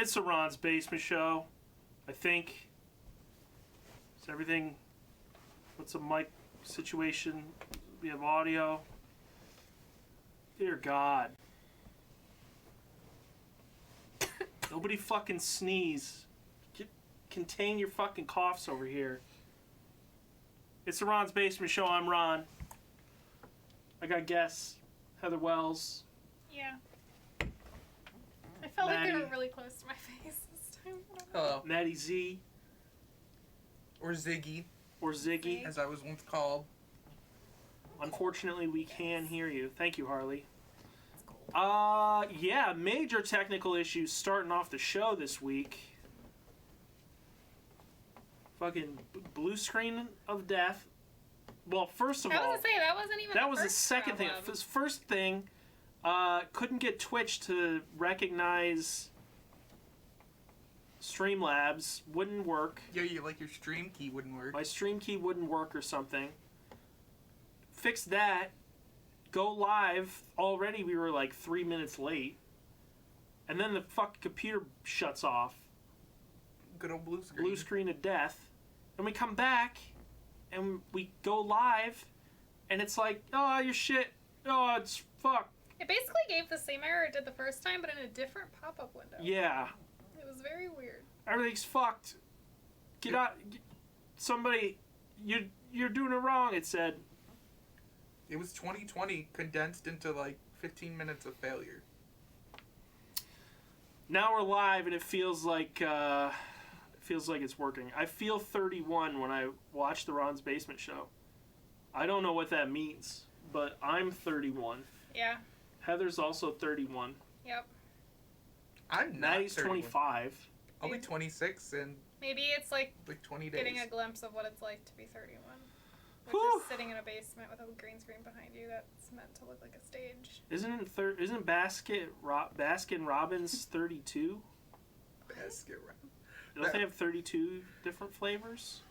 It's the Ron's Basement Show, I think. Is everything... What's the mic situation? We have audio. Dear God. Nobody fucking sneeze. Contain your fucking coughs over here. It's the Ron's Basement Show. I'm Ron. I got guests. Heather Wells. Yeah. I felt Maddie. like they were really close to my face this time. Hello. Maddie Z. Or Ziggy, Or Ziggy. as I was once called. Unfortunately, we can hear you. Thank you, Harley. Yeah, major technical issues starting off the show this week. Fucking blue screen of death. Well, first of I was all, gonna say, that wasn't even that the was the first second thing. problem. First thing, couldn't get Twitch to recognize Streamlabs. Wouldn't work. Yeah, like your stream key wouldn't work. My stream key wouldn't work or something. Fixed that. Go live. Already we were like 3 minutes late. And then the fucking computer shuts off. Good old blue screen. Blue screen of death. And we come back and we go live and it's like, oh, your shit. Oh, it's fucked. It basically gave the same error it did the first time, but in a different pop-up window. Yeah. It was very weird. Everything's fucked. Get out. Somebody, you're doing it wrong, it said. It was 2020 condensed into like 15 minutes of failure. Now we're live and it feels like it's working. I feel 31 when I watch the Ron's Basement Show. I don't know what that means, but I'm 31. Yeah. Heather's also 31. Yep. I'm not Maddie's 31. 25. I'll be 26 in Maybe it's like like 20 days. getting a glimpse of what it's like to be 31. Which Whew. is sitting in a basement with a green screen behind you that's meant to look like a stage. Isn't Baskin Robbins 32? Basket wrap. Don't they have 32 different flavors?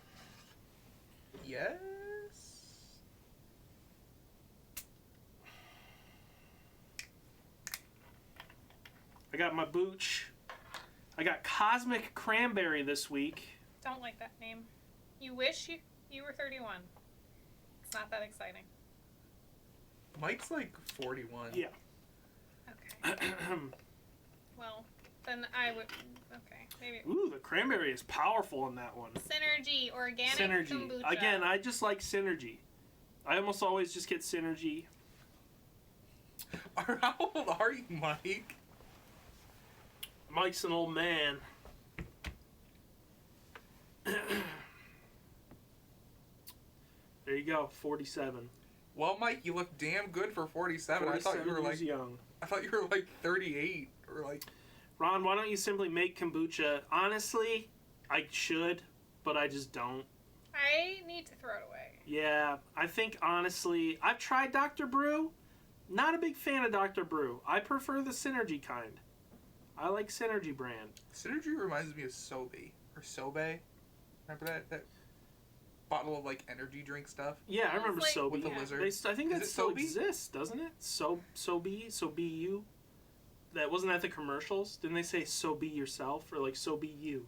Yes. I got my booch. I got Cosmic Cranberry this week. Don't like that name. You wish you were 31. It's not that exciting. Mike's like 41. Yeah. Okay. Well, then I would... Okay, maybe... Ooh, the cranberry is powerful in that one. Synergy, organic Synergy. kombucha. Again, I just like Synergy. I almost always just get Synergy. How old are you, Mike? Mike's an old man. There you go, 47. Well, Mike, you look damn good for 47. I 47 thought you were years like young. 38 or like. Ron, why don't you simply make kombucha? Honestly, I should, but I just don't. I need to throw it away. Yeah, I think honestly, I've tried Dr. Brew. Not a big fan of Dr. Brew. I prefer the Synergy kind. I like Synergy brand. Synergy reminds me of Sobe or Sobe. Remember that bottle of like energy drink stuff? Yeah, I It's remember like- Sobe. With the Yeah. lizard. I think Is that it still Sobe? exists, doesn't it? Sobe. That wasn't that the commercials? Didn't they say so be yourself or like so be you?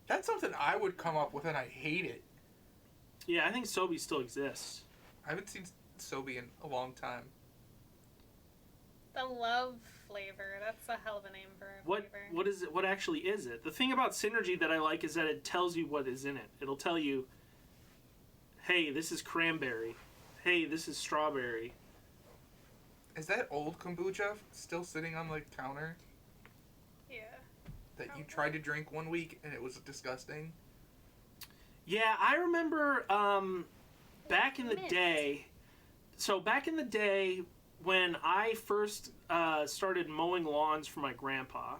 That's something I would come up with and I hate it. Yeah, I think Sobe still exists. I haven't seen Sobe in a long time. The love flavor. That's a hell of a name for a What flavor. what is it? What actually is it? The thing about Synergy that I like is that it tells you what is in it. It'll tell you, hey, this is cranberry. Hey, this is strawberry. Is that old kombucha still sitting on the counter Yeah. that you Probably. tried to drink one week and it was disgusting? Yeah, I remember back in the Mint. day. So back in the day when I first started mowing lawns for my grandpa,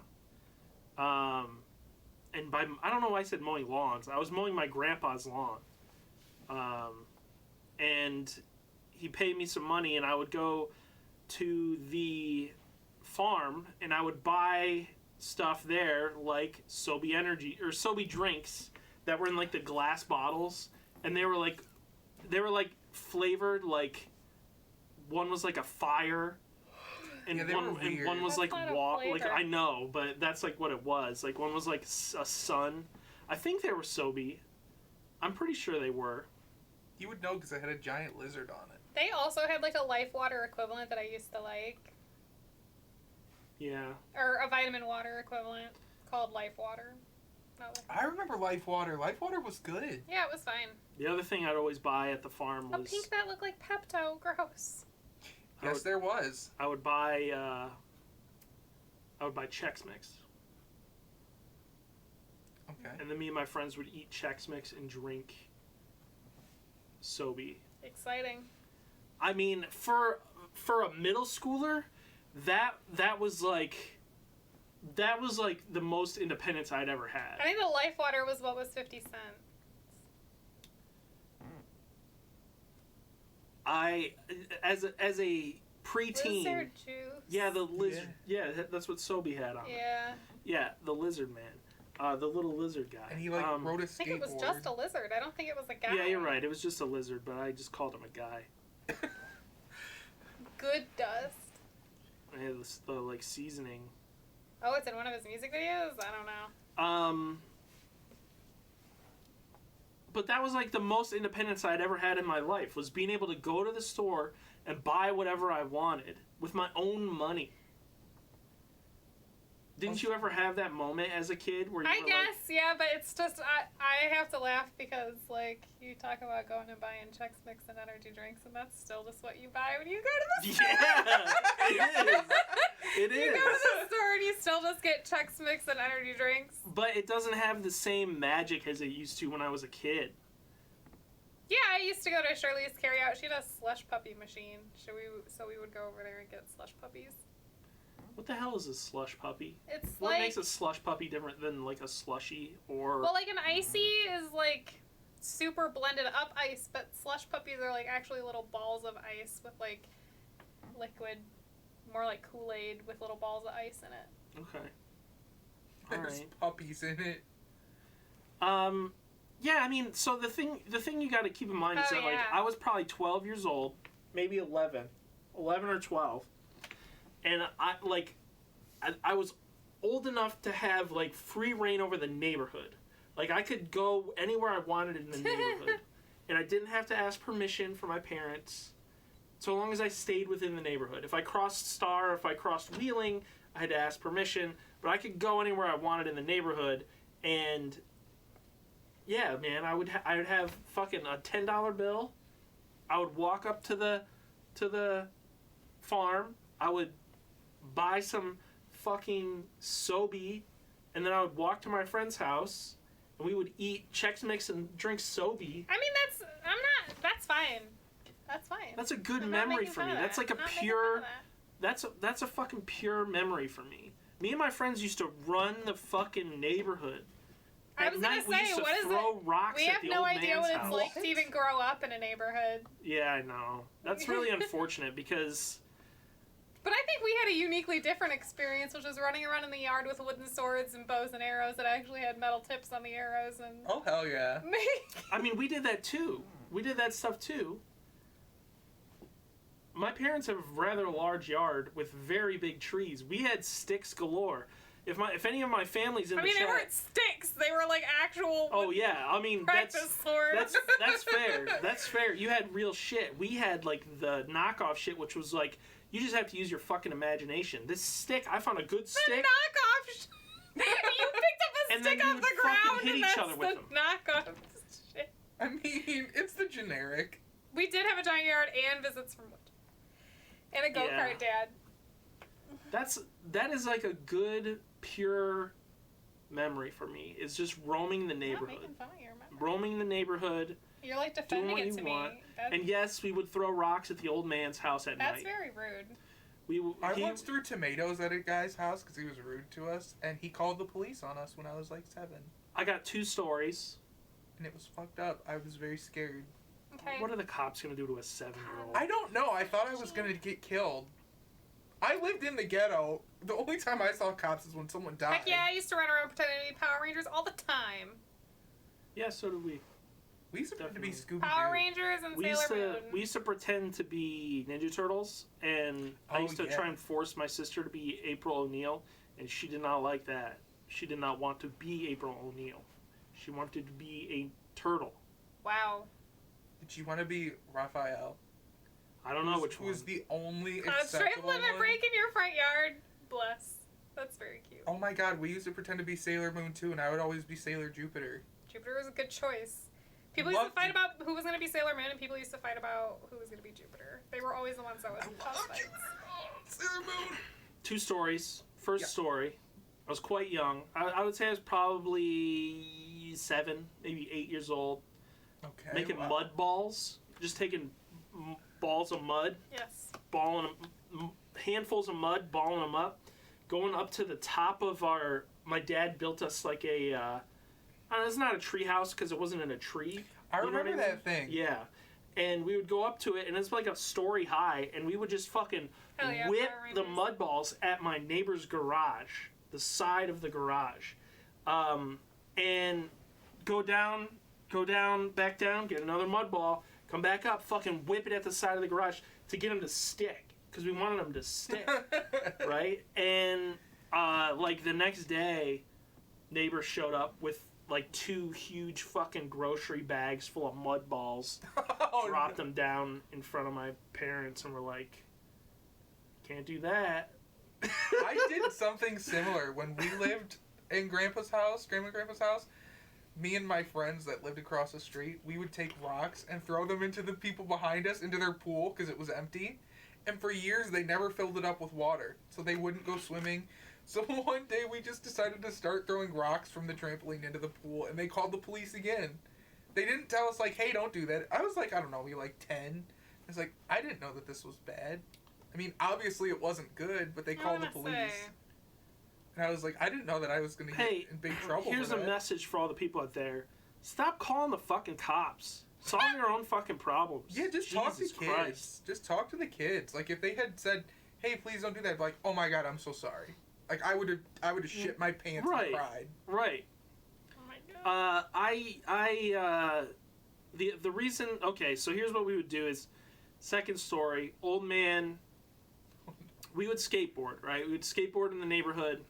and by I don't know why I said mowing lawns. I was mowing my grandpa's lawn, and he paid me some money, and I would go to the farm and I would buy stuff there like Sobe Energy or Sobe drinks that were in like the glass bottles, and they were like flavored like one was like a fire and Yeah, they were one weird. was That's like not a like flavor. I know, but that's like what it was. Like one was like a sun. I think they were Sobe. I'm pretty sure they were. You would know because I had a giant lizard on it. They also had like a Life Water equivalent that I used to like, Yeah. or a vitamin water equivalent called Life Water. I remember Life Water. Life Water was good. Yeah, it was fine. The other thing I'd always buy at the farm A was pink that looked like Pepto. Gross. Yes, there was. I would buy Chex Mix, Okay. and then me and my friends would eat Chex Mix and drink Sobe. Exciting. I mean, for a middle schooler, that was like the most independence I'd ever had. I think the Life Water was what was 50 cents. I as a preteen. Lizard juice. Yeah, the lizard. Yeah, that's what Sobe had on it. Yeah. Yeah, the lizard man, the little lizard guy. And he rode a I skateboard. think it was just a lizard. I don't think it was a guy. Yeah, you're right. It was just a lizard, but I just called him a guy. Good dust. I had the like seasoning. Oh, it's in one of his music videos? I don't know. But that was like the most independence I'd ever had in my life, was being able to go to the store and buy whatever I wanted with my own money. Didn't you ever have that moment as a kid where you I were guess, yeah, but it's just, I have to laugh because, like, you talk about going and buying Chex Mix and energy drinks, and that's still just what you buy when you go to the store. Yeah, it is. It You is. go to the store and you still just get Chex Mix and energy drinks. But it doesn't have the same magic as it used to when I was a kid. Yeah, I used to go to Shirley's Carryout. She had a slush puppy machine. So we would go over there and get slush puppies. What the hell is a slush puppy? It's What like, makes a slush puppy different than like a slushy or... well, like an icy is like super blended up ice, but slush puppies are like actually little balls of ice with like liquid, more like Kool-Aid with little balls of ice in it. Okay. There's Alright. puppies in it. Yeah, I mean, so the thing you got to keep in mind is Oh, that like yeah. I was probably 12 years old, maybe 11 or 12, and I was old enough to have like free reign over the neighborhood. Like I could go anywhere I wanted in the neighborhood, and I didn't have to ask permission from my parents, so long as I stayed within the neighborhood. If I crossed Star, if I crossed Wheeling, I had to ask permission, but I could go anywhere I wanted in the neighborhood, and yeah, man, I would have fucking a $10 bill. I would walk up to the farm. I would buy some fucking Sobe, and then I would walk to my friend's house, and we would eat Chex Mix and drink Sobe. I mean, that's fine. That's fine. That's a good I'm not memory making for fun me. of That's that. like a I'm not making pure. fun of that. That's a fucking pure memory for me. Me and my friends used to run the fucking neighborhood. I At was gonna night, we say, used to what is throw it? rocks We at have the no old idea man's what it's house. like to even grow up in a neighborhood. Yeah, I know. That's really unfortunate because But I think we had a uniquely different experience, which was running around in the yard with wooden swords and bows and arrows that actually had metal tips on the arrows and. Oh, hell yeah. I mean, we did that too. We did that stuff too. My parents have a rather large yard with very big trees. We had sticks galore. If any of my family's in I the mean, chat, they weren't sticks; they were like actual. oh yeah, I mean practice swords. that's fair. That's fair. You had real shit. We had like the knockoff shit, which was like you just have to use your fucking imagination. This stick, I found a good The stick. knockoff. You picked up a And then stick you off would the fucking ground, hit and each that's other with the them. knockoff shit. I mean, it's the generic. We did have a giant yard and visits from wood, and a go-kart dad. That is like a good pure memory for me. Is just roaming the I'm not neighborhood. making fun of your memory. Roaming the neighborhood. You're like Doing defending what it you to want. me. That's, And yes, we would throw rocks at the old man's house at that's night. very rude. I He, once threw tomatoes at a guy's house because he was rude to us, and he called the police on us when I was like 7. I got 2 stories. And it was fucked up. I was very scared. Okay. What are the cops gonna do to a 7-year-old? I don't know. I thought I was going to get killed. I lived in the ghetto. The only time I saw cops is when someone died. Heck yeah, I used to run around pretending to be Power Rangers all the time. Yeah, so did we. We used to pretend to be Scooby-Doo. Power Rangers and Sailor Moon. We used to pretend to be Ninja Turtles, and I used to try and force my sister to be April O'Neil, and she did not like that. She did not want to be April O'Neil. She wanted to be a turtle. Wow. Did you want to be Raphael? I don't know which one. Who's the only Cloud Strife acceptable Limit one? Break in your front yard. Bless. That's very cute. Oh my god, we used to pretend to be Sailor Moon too, and I would always be Sailor Jupiter. Jupiter was a good choice. People used to fight about who was going to be Sailor Moon, and people used to fight about who was going to be Jupiter. They were always the ones that would cause fights. Sailor Moon! 2 stories. First story. I was quite young. I would say I was probably 7, maybe 8 years old. Okay. Making mud balls. Just taking balls of mud. Yes. Balling them, handfuls of mud, balling them up. Going up to the top of my dad built us like a, it's not a tree house because it wasn't in a tree. I remember that thing. Yeah. And we would go up to it, and it's like a story high, and we would just fucking whip the mud balls at my neighbor's garage, the side of the garage, and go down, back down, get another mud ball, come back up, fucking whip it at the side of the garage to get them to stick, because we wanted them to stick, right? And like the next day, neighbors showed up with like 2 huge fucking grocery bags full of mud balls, dropped them down in front of my parents, and were like, can't do that. I did something similar when we lived in Grandma and Grandpa's house. Me and my friends that lived across the street, we would take rocks and throw them into the people behind us, into their pool, because it was empty. And for years, they never filled it up with water, so they wouldn't go swimming. So one day, we just decided to start throwing rocks from the trampoline into the pool, and they called the police again. They didn't tell us, like, hey, don't do that. I was like, I don't know, maybe like 10. I was like, I didn't know that this was bad. I mean, obviously it wasn't good, but they called the police. And I was like, I didn't know that I was going to get in big trouble. Here's for that. a message for all the people out there. Stop calling the fucking cops. Solve your own fucking problems. Yeah, just talk to Jesus kids. Christ. Just talk to the kids. Like, if they had said, hey, please don't do that, I'd be like, oh my god, I'm so sorry. Like, I would have shit my pants in pride. Right. Oh my god. The reason, okay, so here's what we would do is, second story, old man, we would skateboard, right? We would skateboard in the neighborhood.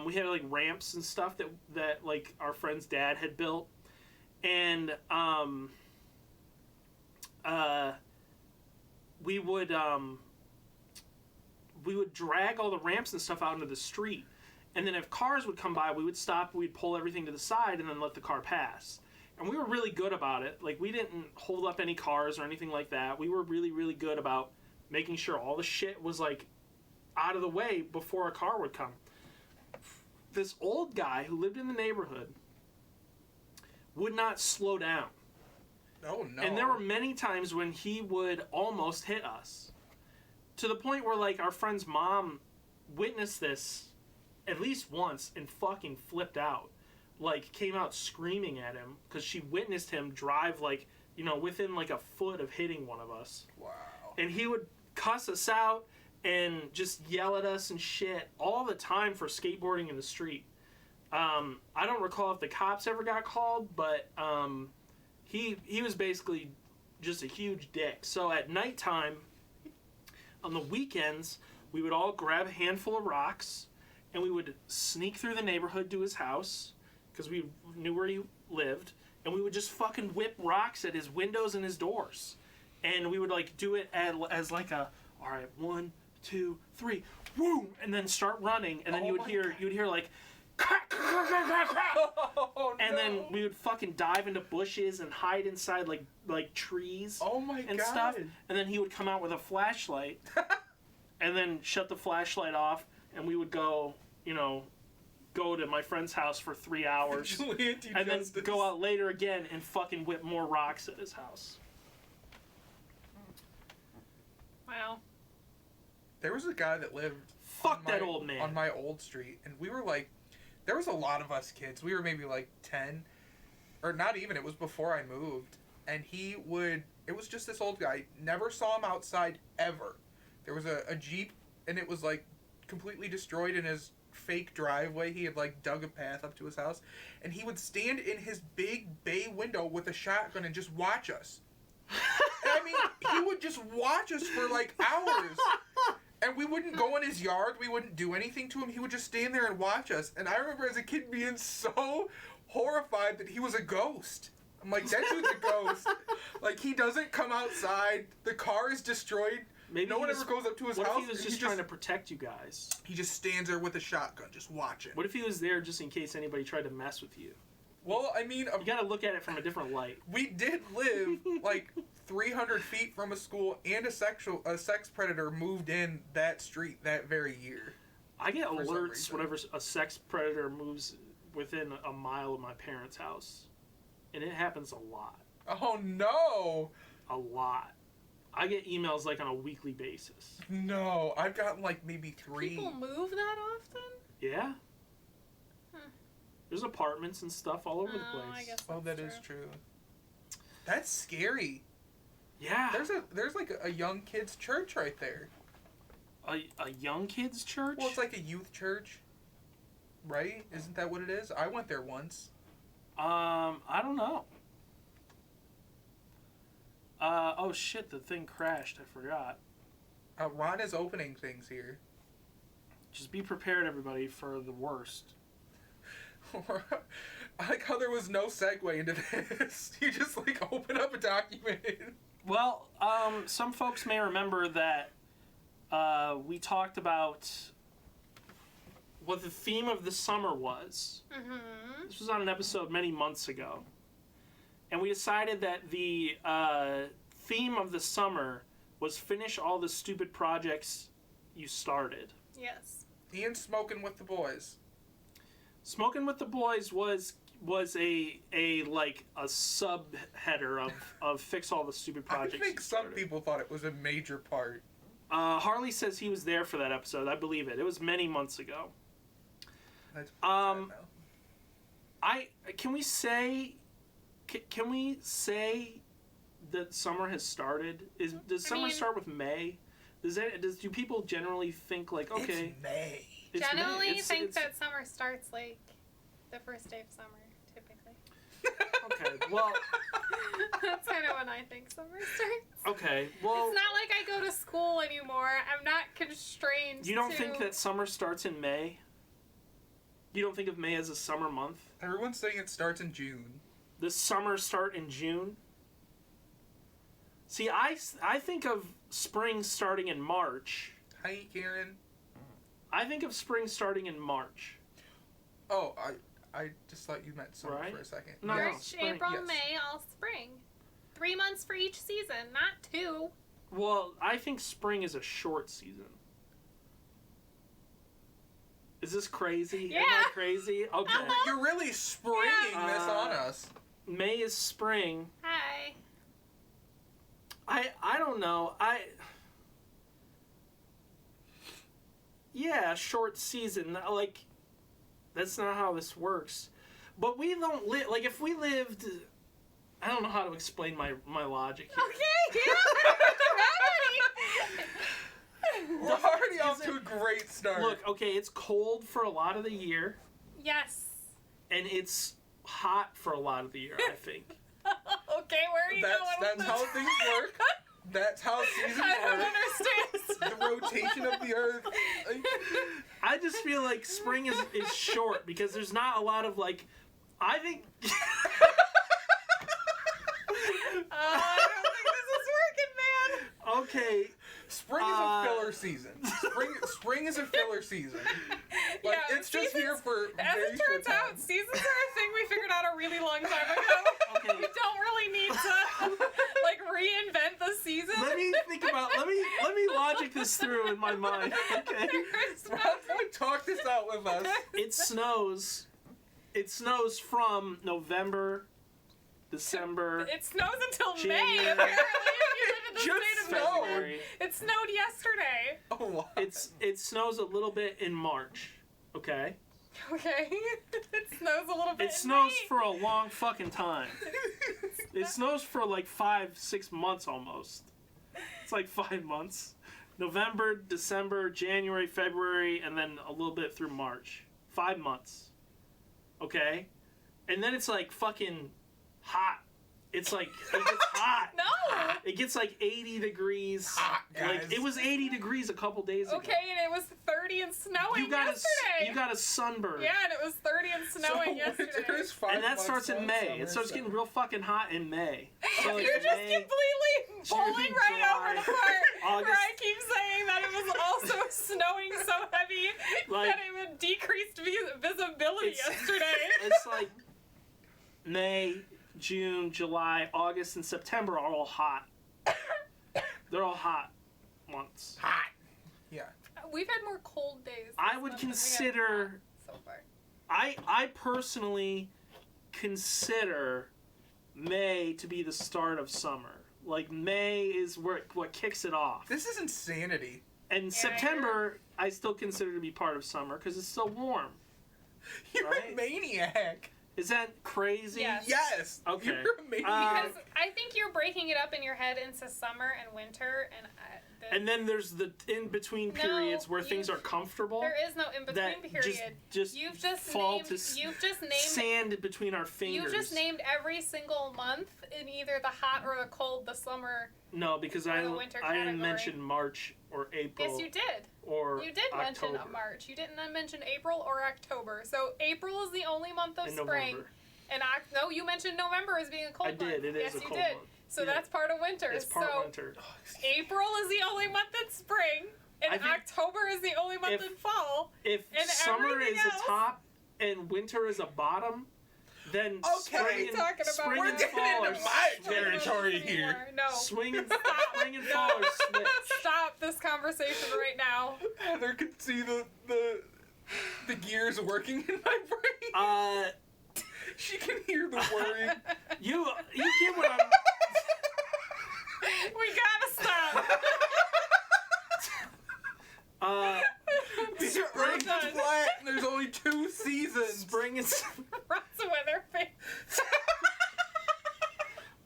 We had like ramps and stuff that like our friend's dad had built. And we would drag all the ramps and stuff out into the street. And then if cars would come by, we would stop, we'd pull everything to the side and then let the car pass. And we were really good about it. Like, we didn't hold up any cars or anything like that. We were really, really good about making sure all the shit was, like, out of the way before a car would come. This old guy who lived in the neighborhood would not slow down. Oh, no. And there were many times when he would almost hit us. To the point where, like, our friend's mom witnessed this at least once and fucking flipped out. Like, came out screaming at him because she witnessed him drive, like, you know, within, like, a foot of hitting one of us. Wow. And he would cuss us out and just yell at us and shit all the time for skateboarding in the street. I don't recall if the cops ever got called, but he was basically just a huge dick. So at nighttime, on the weekends, we would all grab a handful of rocks and we would sneak through the neighborhood to his house because we knew where he lived, and we would just fucking whip rocks at his windows and his doors. And we would, like, do it as like a, all right, 1, 2, 3, woo, and then start running, and then you would hear like, crack, crack, crack, crack, crack. Oh, and no. then we would fucking dive into bushes and hide inside like trees Oh my and god. stuff. And then he would come out with a flashlight and then shut the flashlight off, and we would go to my friend's house for 3 hours Vigilante and then justice. go out later again and fucking whip more rocks at his house. Wow. There was a guy that lived Fuck that old man. on my old street, and we were like, there was a lot of us kids. We were maybe like 10, or not even. It was before I moved, and it was just this old guy. Never saw him outside ever. There was a Jeep, and it was like completely destroyed, and his fake driveway. He had like dug a path up to his house, and he would stand in his big bay window with a shotgun and just watch us. I mean, he would just watch us for like hours. And we wouldn't go in his yard. We wouldn't do anything to him. He would just stand there and watch us. And I remember as a kid being so horrified that he was a ghost. I'm like, that dude's a ghost. Like, he doesn't come outside. The car is destroyed. Maybe no one ever goes up to his house. What if he was just trying to protect you guys? He just stands there with a shotgun, just watching. What if he was there just in case anybody tried to mess with you? Well, I mean, You gotta look at it from a different light. we did live like 300 feet from a school, and a sex predator moved in that street that very year. I get For some alerts reason. whenever a sex predator moves within a mile of my parents' house. And it happens a lot. Oh no! A lot. I get emails like on a weekly basis. No, I've gotten like maybe 3. People move that often? Yeah? There's apartments and stuff all over the Oh, place. I guess Oh, that's that is true. That's scary. Yeah. There's like a young kids church right there. A young kids church? Well, it's like a youth church, right? Isn't that what it is? I went there once. I don't know. Oh shit, the thing crashed. I forgot. Ron is opening things here. Just be prepared, everybody, for the worst. I like how there was no segue into this. You just like open up a document. Well, some folks may remember that we talked about what the theme of the summer was. Mm-hmm. This was on an episode many months ago. And we decided that the theme of the summer was finish all the stupid projects you started. Yes. Ian smoking with the boys. Smoking with the Boys was a like a subheader of fix all the stupid projects. I think you some started. people thought it was a major part. Harley says he was there for that episode. I believe it. It was many months ago. That's Um, Can we say that summer has started? Does summer mean- start with May? Do people generally think like, okay, It's May. it's May. Generally think It's- that summer starts like the first day of summer, typically. Okay, well, That's kind of when I think summer starts. okay, well, It's not like I go to school anymore. I'm not constrained. you don't to... think that summer starts in May? You don't think of May as a summer month? Everyone's saying it starts in June. Does summer start in June? See, I think of spring starting in March. Hi, Karen. I think of spring starting in March. Oh, I just thought you meant summer Right? for a second. No, Yes. March, spring, April, yes. May, all spring. 3 months for each season, not 2. Well, I think spring is a short season. Is this crazy? Yeah. Am I crazy? Okay. You're really springing Yeah. this on us. May is spring. Hi. I don't know. Yeah, short season. Like, that's not how this works. But we don't live, like, if we lived, I don't know how to explain my logic here. Okay, yeah. We're already Is off it- to a great start. Look, okay, it's cold for a lot of the year, Yes. and it's hot for a lot of the year, I think. Okay, where are you going that's with how this? things work. That's how seasons I don't work. understand. The rotation of the earth. I just feel like spring is short because there's not a lot of, like, I think... I don't think this is working, man. Okay, Spring is a filler season. Spring is a filler season. Like, Yeah, it's just here seasons- for As very it short turns time. out, seasons are a thing we figured out a really long time ago. Okay. We don't really need to like reinvent the season. let me think about, let me logic this through in my mind, okay? Ron's gonna talk this out with us. It snows from November, December, It snows until May. January. Apparently, if you live in the Just state of snow. Michigan. February. It snowed yesterday. Oh, wow. It snows a little bit in March, okay? Okay. It snows a little bit. It in snows May. for a long fucking time. It snows for like 5-6 months almost. It's like 5 months. November, December, January, February, and then a little bit through March. 5 months. Okay? And then it's like fucking hot. It's like, it gets hot. No! It gets like 80 degrees. Hot, guys. Like, it was 80 degrees a couple days ago. Okay, and it was 30 and snowing yesterday. You got a sunburn. Yeah, and it was 30 and snowing yesterday. Winter is 5 And that months starts in long, May. summer It starts is getting 7. real fucking hot in May. So like You're just May, completely bowling June, right July, over the part where August. I keep saying that it was also snowing so heavy Like- that it would decreased visibility It's- yesterday. It's like May, June, July, August, and September are all hot. They're all hot months. Hot. Yeah. We've had more cold days. I this would month than we have consider. hot so far. I personally consider May to be the start of summer. Like May is what kicks it off. This is insanity. And September, I still consider to be part of summer because it's still warm. You're Right? a maniac. Is that crazy? Yes. Yes. Okay. You're a maniac. Because I think you're breaking it up in your head into summer and winter, And then there's the in-between No, periods where you- things are comfortable. there is no in between that period. just You've just fall named. to You've just named. sand between our fingers. You just named every single month in either the hot or the cold, the summer. No, because or I the winter didn't category. mention March or April. Yes, you did. Or You did mention October March. You didn't mention April or October. So April is the only month of and spring. November. And no, you mentioned November as being a cold I month. did. It is yes, a you cold did. month. So Yeah. that's part of winter. It's part so winter. April is the only month that's spring, and I think October is the only month if- in fall. If And summer everything is else- a top and winter is a bottom, then Okay. spring What are you and, talking about? spring We're and getting fall into are my switched. territory here. No. Spring and Stop. fall are switched. Stop this conversation right now. Heather can see the gears working in my brain. She can hear the whirring. You get what I'm. We gotta stop. The Spring- Earth's flat and there's only 2 seasons. Spring is Ross Weatherface.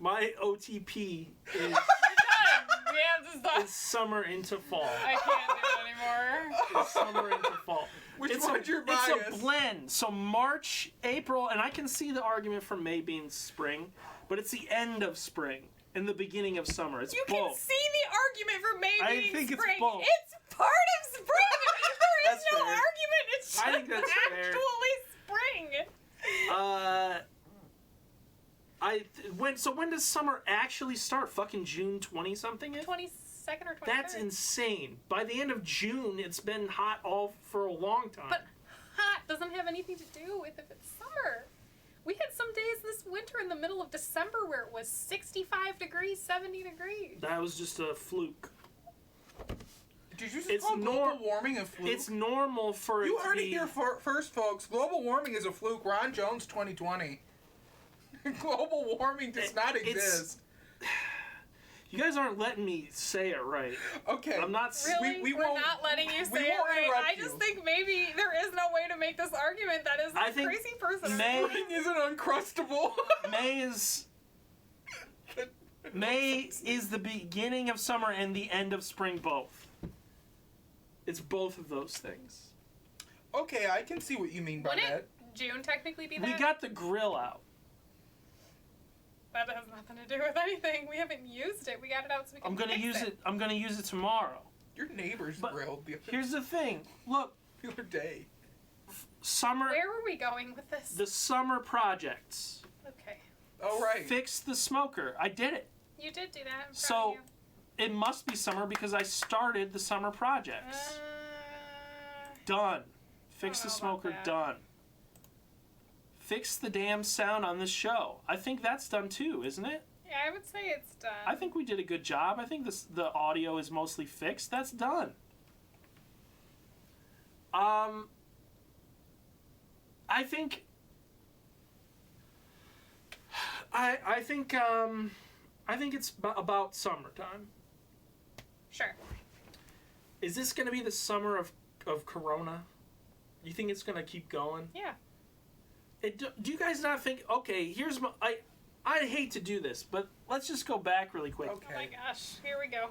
my OTP is Done. Yeah, this is done. summer into fall. I can't do it anymore. It's summer into fall. Which it's one's your It's bias? a blend. So March, April, and I can see the argument for May being spring, but it's the end of spring and the beginning of summer. It's You both. can see the argument for May I being think it's spring. both. It's part of spring. There is That's no fair. argument. It's just I think that's fair. actually spring. When does summer actually start? Fucking June 20 something? 22nd or 23rd. That's insane. By the end of June, it's been hot all for a long time. But hot doesn't have anything to do with if it's summer. We had some days this winter in the middle of December where it was 65 degrees, 70 degrees. that was just a fluke. Did you just It's call global nor- warming a fluke? It's normal for You it to heard be... it here first, folks. Global warming is a fluke. Ron Jones 2020. Global warming does not it's- exist. You guys aren't letting me say it right. Okay. I'm not... Really? we We're won't- not letting you we say it won't right. interrupt I just you. think maybe there is no way to make this argument. That is I a think crazy person. May- Spring isn't uncrustable. May is the beginning of summer and the end of spring both. It's both of those things. Okay, I can see what you mean by Wouldn't that. June technically be that? We got the grill out. That has nothing to do with anything. We haven't used it. We got it out so we can I'm gonna fix use it. I'm gonna use it tomorrow. Your neighbor's But grilled the Here's the thing. Look, other day. summer. Where were we going with this? The summer projects. Okay. Oh, right. Fix the smoker. I did it. You did do that. I'm proud So, of you. It must be summer because I started the summer projects. Done. Fix the know about smoker. that. Done. Fix the damn sound on this show. I think that's done too, isn't it? Yeah, I would say it's done. I think we did a good job. I think the audio is mostly fixed. That's done. I think it's about summertime. Sure. Is this going to be the summer of Corona? You think it's going to keep going? Yeah. Do you guys not think? Okay, here's my. I hate to do this, but let's just go back really quick. Okay. Oh my gosh. Here we go.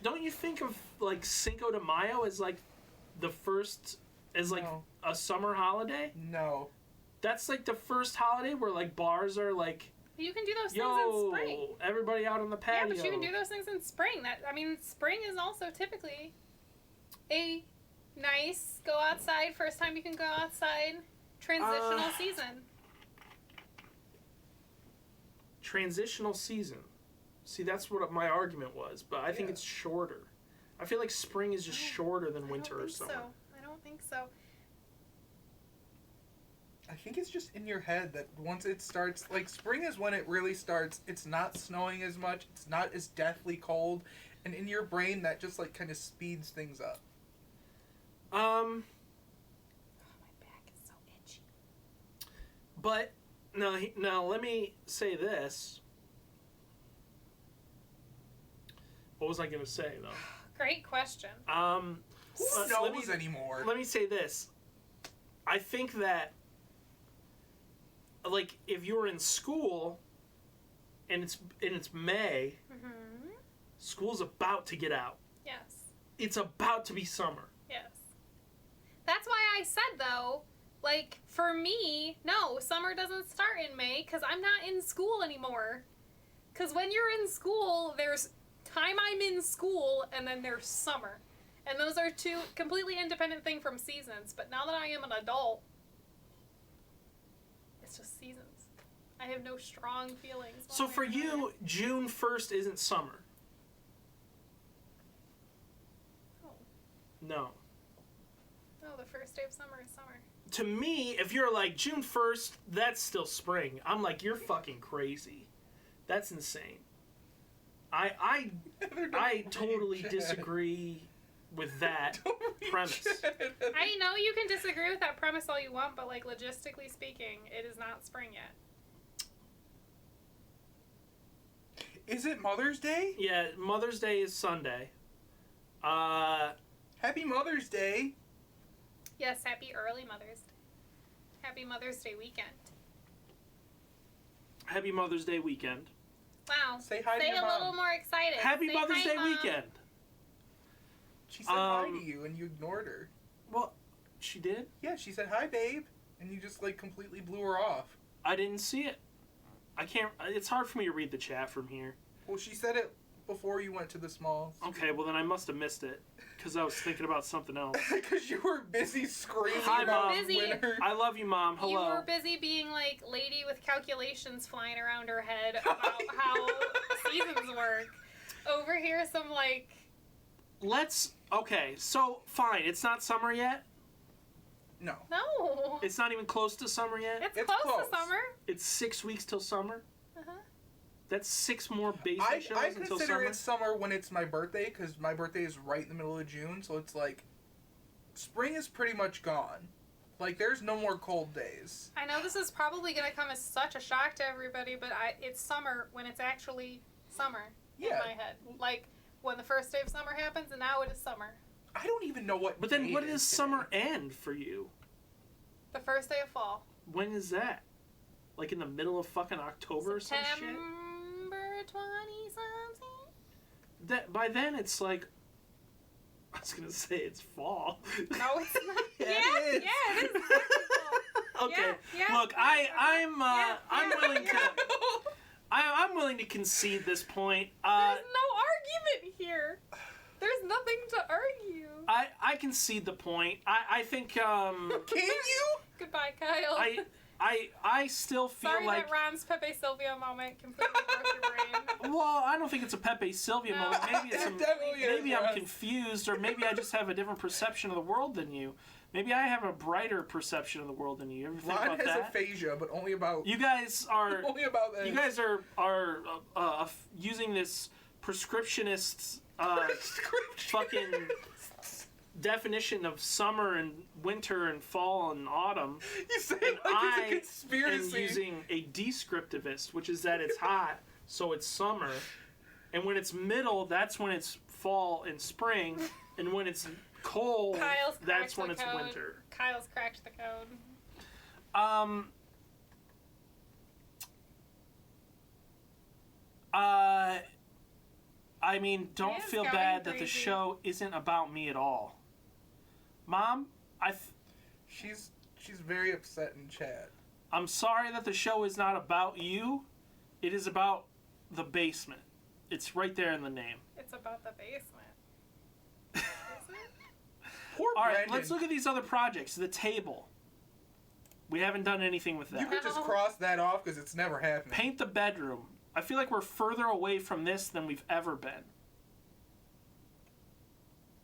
Don't you think of like Cinco de Mayo as like the first as like No. a summer holiday? No. That's like the first holiday where like bars are like, You can do those things in spring. yo, everybody out on the patio. Yeah, but you can do those things in spring. Spring is also typically a nice go outside. First time you can go outside. Transitional season. Transitional season. See, that's what my argument was, but I think Yeah. it's shorter. I feel like spring is just shorter than winter or summer. I don't think so. I think it's just in your head that once it starts, like spring is when it really starts. It's not snowing as much. It's not as deathly cold, and in your brain that just like kind of speeds things up. Oh, my back is so itchy. But now let me say this. What was I gonna say though? Great question. Who let knows me- anymore? Let me say this. I think that, like, if you're in school, and it's May, Mm-hmm. school's about to get out. Yes. It's about to be summer. Yes. That's why I said, though, like, for me, no, summer doesn't start in May because I'm not in school anymore. Because when you're in school, there's time I'm in school and then there's summer. And those are two completely independent things from seasons. But now that I am an adult, it's just seasons. I have no strong feelings. one So way for or another. you, June 1st isn't summer. Oh. No. No, the first day of summer is summer. To me, if you're like June 1st, that's still spring. I'm like, you're fucking crazy. That's insane. I totally disagree with that premise. I know you can disagree with that premise all you want, but like logistically speaking, it is not spring yet. Is it Mother's Day? Yeah, Mother's Day is Sunday. Happy Mother's Day. Yes, happy early Mother's Day. Happy Mother's Day weekend. Happy Mother's Day weekend. Wow. Say hi to Say your a mom. little more excited. Happy Say Mother's hi, Day Mom. weekend. She said hi Um, to you and you ignored her. Well, she did? Yeah, she said hi, babe, and you just like completely blew her off. I didn't see it. I can't. It's hard for me to read the chat from here. Well, she said it before you went to the small. Okay, well then I must have missed it because I was thinking about something else. Because you were busy screaming Hi, about Mom. Busy. winter. I love you, Mom. You Hello. were busy being like lady with calculations flying around her head about how seasons work. Over here, some like Okay, so fine. It's not summer yet. No. no. It's not even close to summer yet. It's It's close close. to summer. It's 6 weeks till summer. Uh-huh. That's 6 more basic I shows until consider summer. it summer when it's my birthday because my birthday is right in the middle of June, so it's like spring is pretty much gone. Like there's no more cold days. I know this is probably going to come as such a shock to everybody, but it's summer when it's actually summer in Yeah. my head. Like when the first day of summer happens, and now it is summer. I don't even know what. But then, day when it does is today. summer end for you? The first day of fall. When is that? Like in the middle of fucking October or some shit? September 20-something? That by then it's like. I was gonna say it's fall. No, it's not. Yeah, yeah, it is. yeah, it is. Okay. Yeah, Look, I'm willing to. yeah. I'm willing to concede this point. There's no argument here. There's nothing to argue. I concede the point. I think Can you? Goodbye, Kyle. I still feel Sorry like. that Ron's Pepe Silvia moment completely broke your brain. Well, I don't think it's a Pepe Sylvia No. moment. Maybe it's It definitely is, maybe I'm Russ. confused, or maybe I just have a different perception of the world than you. Maybe I have a brighter perception of the world than you. Ever think Ron about has that? aphasia, but only about You guys are that. you guys are using this prescriptionist fucking definition of summer and winter and fall and autumn. You say it And like I it's a conspiracy. am using a descriptivist, which is that it's hot, so it's summer, and when it's middle, that's when it's fall and spring, and when it's cold, Kyle's that's cracked when the it's code. winter. Kyle's cracked the code. I mean, don't It is feel going bad that the crazy. show isn't about me at all. Mom, She's very upset in chat. I'm sorry that the show is not about you. It is about the basement. It's right there in the name. It's about the basement. Isn't it? Poor All right, Brendan. let's look at these other projects. The table. We haven't done anything with You that. could just No. cross that off because it's never happening. Paint the bedroom. I feel like we're further away from this than we've ever been.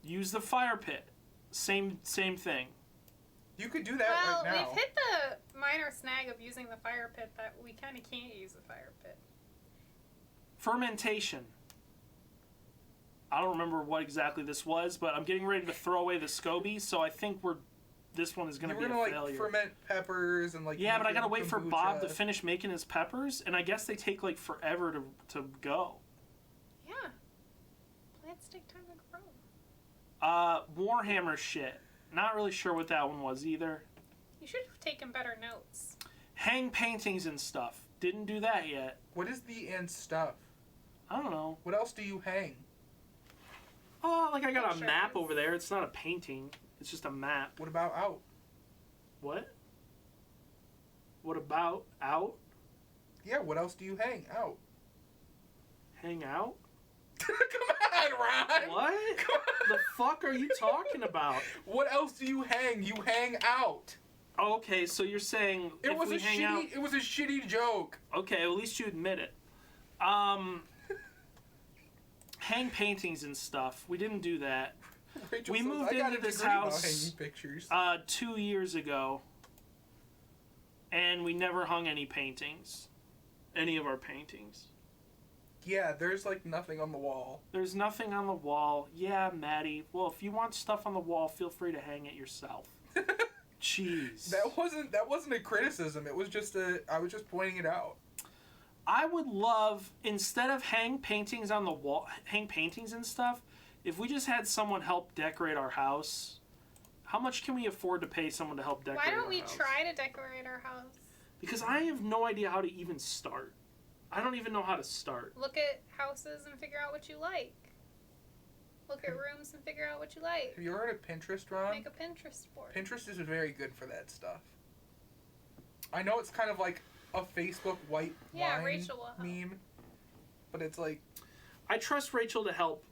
Use the fire pit. Same thing. You could do that Well, right now. we've hit the minor snag of using the fire pit that we kind of can't use the fire pit. Fermentation. I don't remember what exactly this was, but I'm getting ready to throw away the SCOBY, so I think this one is going to You be were a gonna failure. ferment peppers and Yeah, make but I gotta your wait for Bob to kombucha. finish making his peppers, and I guess they take forever to go. Yeah. Plants take time to grow. Warhammer shit. Not really sure what that one was either. You should have taken better notes. Hang paintings and stuff. Didn't do that yet. What is the and stuff? I don't know. What else do you hang? Oh, I got a Pictures. map over there. It's not a painting. It's just a map. What about out? What? What about out? Yeah, what else do you hang out? Hang out? Come on, Ron! What? Come on. The fuck are you talking about? What else do you hang? You hang out. Okay, so you're saying if we hang out. It was a shitty joke. Okay, well, at least you admit it. Hang paintings and stuff. We didn't do that. Rachel We says, moved "I got into a this degree about house, hanging pictures. 2 years ago, and we never hung any paintings. Any of our paintings. Yeah, there's nothing on the wall. There's nothing on the wall. Yeah, Maddie. Well, if you want stuff on the wall, feel free to hang it yourself. Jeez. That wasn't a criticism. It was just I was just pointing it out. I would love, instead of hang paintings on the wall, hang paintings and stuff, if we just had someone help decorate our house. How much can we afford to pay someone to help decorate Why don't our we house? try to decorate our house? Because I have no idea how to even start. I don't even know how to start. Look at houses and figure out what you like. Look at rooms and figure out what you like. Have you ever heard of Pinterest, Ron? Make a Pinterest board. Pinterest is very good for that stuff. I know it's kind of like a Facebook white Yeah, line Rachel will help. meme, but it's like I trust Rachel to help.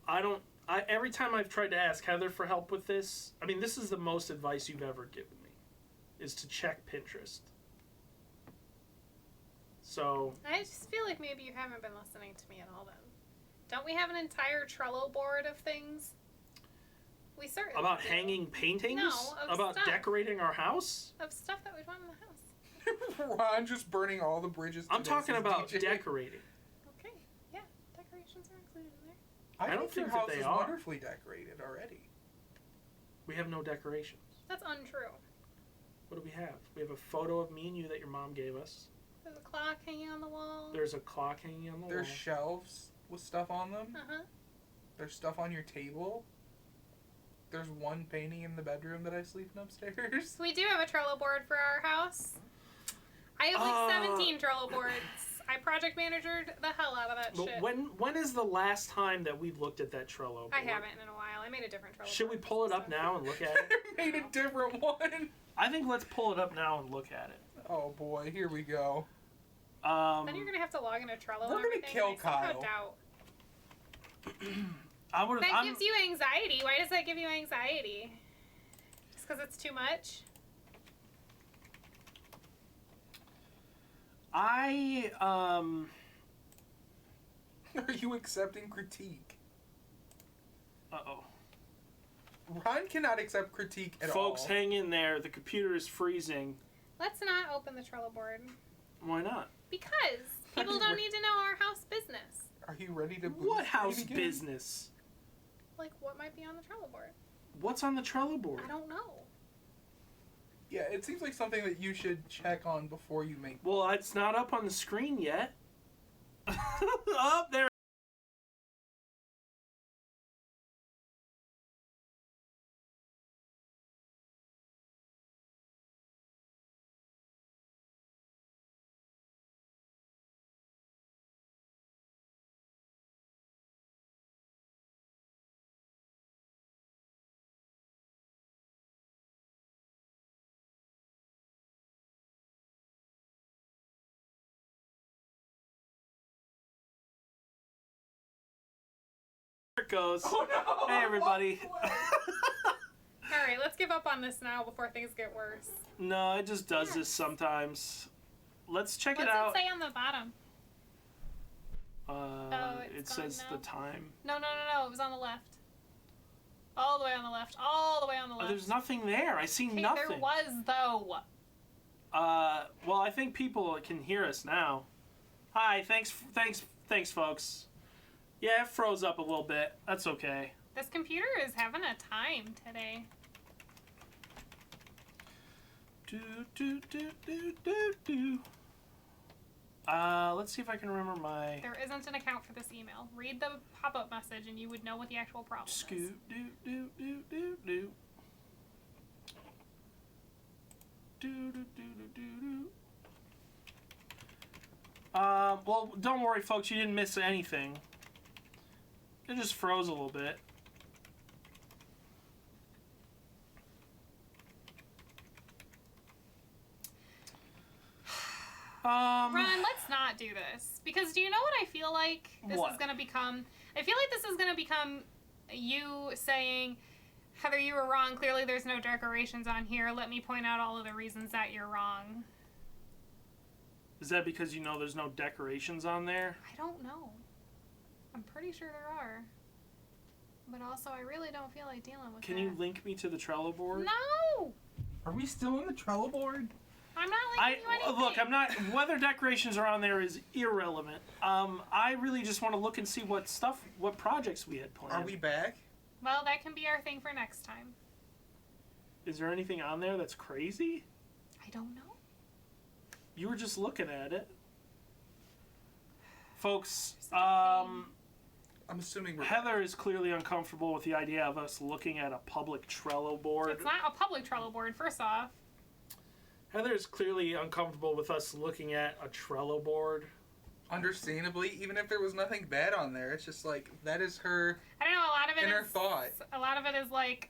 Every time I've tried to ask Heather for help with this, I mean, this is the most advice you've ever given me, is to check Pinterest. So, I just feel like maybe you haven't been listening to me at all then. Don't we have an entire Trello board of things? We certainly about do. hanging paintings? No, of about stuff. decorating our house? Of stuff that we want in the house. Ron just burning all the bridges. I'm today, talking says about DJ. decorating. Okay, yeah, decorations are included in there. I don't think your think that house they is are. wonderfully decorated already. We have no decorations. That's untrue. What do we have? We have a photo of me and you that your mom gave us. There's a clock hanging on the wall. There's a clock hanging on the There's wall. shelves with stuff on them. Uh-huh. There's stuff on your table. There's one painting in the bedroom that I sleep in upstairs. So we do have a Trello board for our house. I have like 17 Trello boards. I project managered the hell out of that But shit. when is the last time that we've looked at that Trello board? I haven't in a while. I made a different Trello Should we board pull it for up stuff. now and look at it? I made a different one. I think let's pull it up now and look at it. Oh boy, here we go. Then you're gonna have to log into Trello. We're and gonna everything, kill and I somehow Kyle. doubt. I'm That gives you anxiety. Why does that give you anxiety? Just because it's too much? Are you accepting critique? Uh-oh. Ron cannot accept critique at Folks, all. hang in there. The computer is freezing. Let's not open the Trello board. Why not? Because people don't need to know our house business. Are you ready to boost What house again? business? Like, what might be on the Trello board? What's on the Trello board? I don't know. Yeah, it seems like something that you should check on before you make. Well, it's not up on the screen yet. Up there. it goes. Oh no! Hey, everybody. All right, let's give up on this now before things get worse. No, it just does this sometimes. Let's check What's it out. it say on the bottom? It it's gone says now? the time. No, it was on the left. All the way on the left. All the way on the left. There's nothing there. I see Hey, nothing. there was, though. Well, I think people can hear us now. Hi, thanks, folks. Yeah, it froze up a little bit. That's okay. This computer is having a time today. Let's see if I can remember my There isn't an account for this email. Read the pop-up message and you would know what the actual problem is. scoot do. Well, don't worry, folks. You didn't miss anything. It just froze a little bit. Ron, let's not do this. Because do you know what I feel like this What? is going to become? I feel like this is going to become you saying, Heather, you were wrong. Clearly there's no decorations on here. Let me point out all of the reasons that you're wrong. Is that because you know there's no decorations on there? I don't know. I'm pretty sure there are. But also, I really don't feel like dealing with Can that. you link me to the Trello board? No! Are we still on the Trello board? I'm not linking you anything. Look, I'm not. Whether decorations are on there is irrelevant. I really just want to look and see what projects we had planned. Are we back? Well, that can be our thing for next time. Is there anything on there that's crazy? I don't know. You were just looking at it, folks. You're such a pain. I'm assuming we're Heather is clearly uncomfortable with the idea of us looking at a public Trello board. It's not a public Trello board, first off. Heather is clearly uncomfortable with us looking at a Trello board. understandably, even if there was nothing bad on there, it's just like that is her I don't know, a lot of it inner is thought. a lot of it is like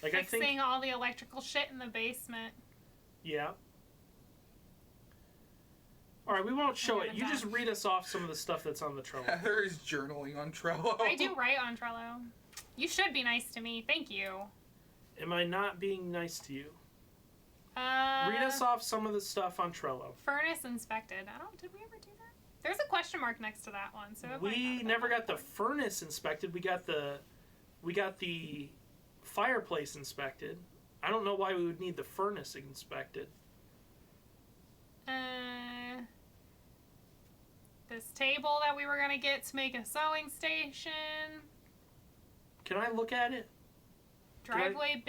Like I fixing think, all the electrical shit in the basement. yeah. All right, we won't show I it. You haven't just done. read us off some of the stuff that's on the Trello. Heather is journaling on Trello. I do write on Trello. You should be nice to me. Thank you. Am I not being nice to you? Read us off some of the stuff on Trello. Furnace inspected. Did we ever do that? There's a question mark next to that one, so it might not We have never been got the on furnace inspected. We got the fireplace inspected. I don't know why we would need the furnace inspected. this table that we were gonna get to make a sewing station. Can I look at it? Driveway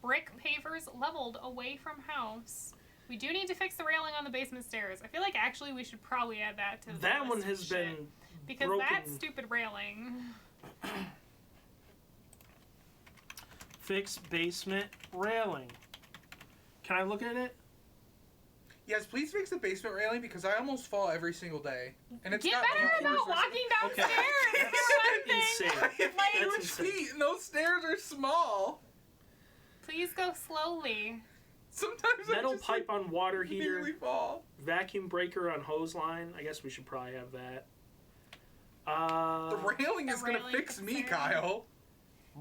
brick pavers leveled away from house. We do need to fix the railing on the basement stairs. I feel like actually we should probably add that to the That list one of has shit. been Because broken. that stupid railing. Fix basement railing. Can I look at it? Yes, please fix the basement railing because I almost fall every single day. And it's Get got better anchors about or walking Okay. downstairs. for one thing. Insane. I have Like- huge That's insane. feet and those stairs are small. Please go slowly. Sometimes Metal I just pipe on water heater. nearly fall. Vacuum breaker on hose line. I guess we should probably have that. The railing The is gonna railing fix me, concern. Kyle.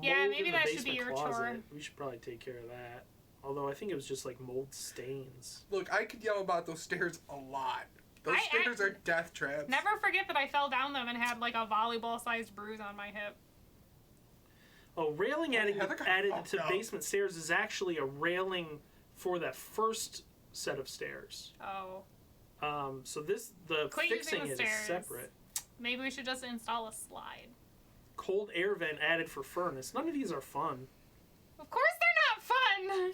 Yeah, mold maybe in the that should be basement your closet. chore. We should probably take care of that. Although I think it was just like mold stains. Look, I could yell about those stairs a lot. Those I stairs are death traps. Never forget that I fell down them and had like a volleyball-sized bruise on my hip. Oh, railing added Heather got added fucked to up. basement stairs is actually a railing for that first set of stairs. Oh, So the Quit using fixing the it is stairs. separate. maybe we should just install a slide. Cold air vent added for furnace. None of these are fun. Of course they're not fun.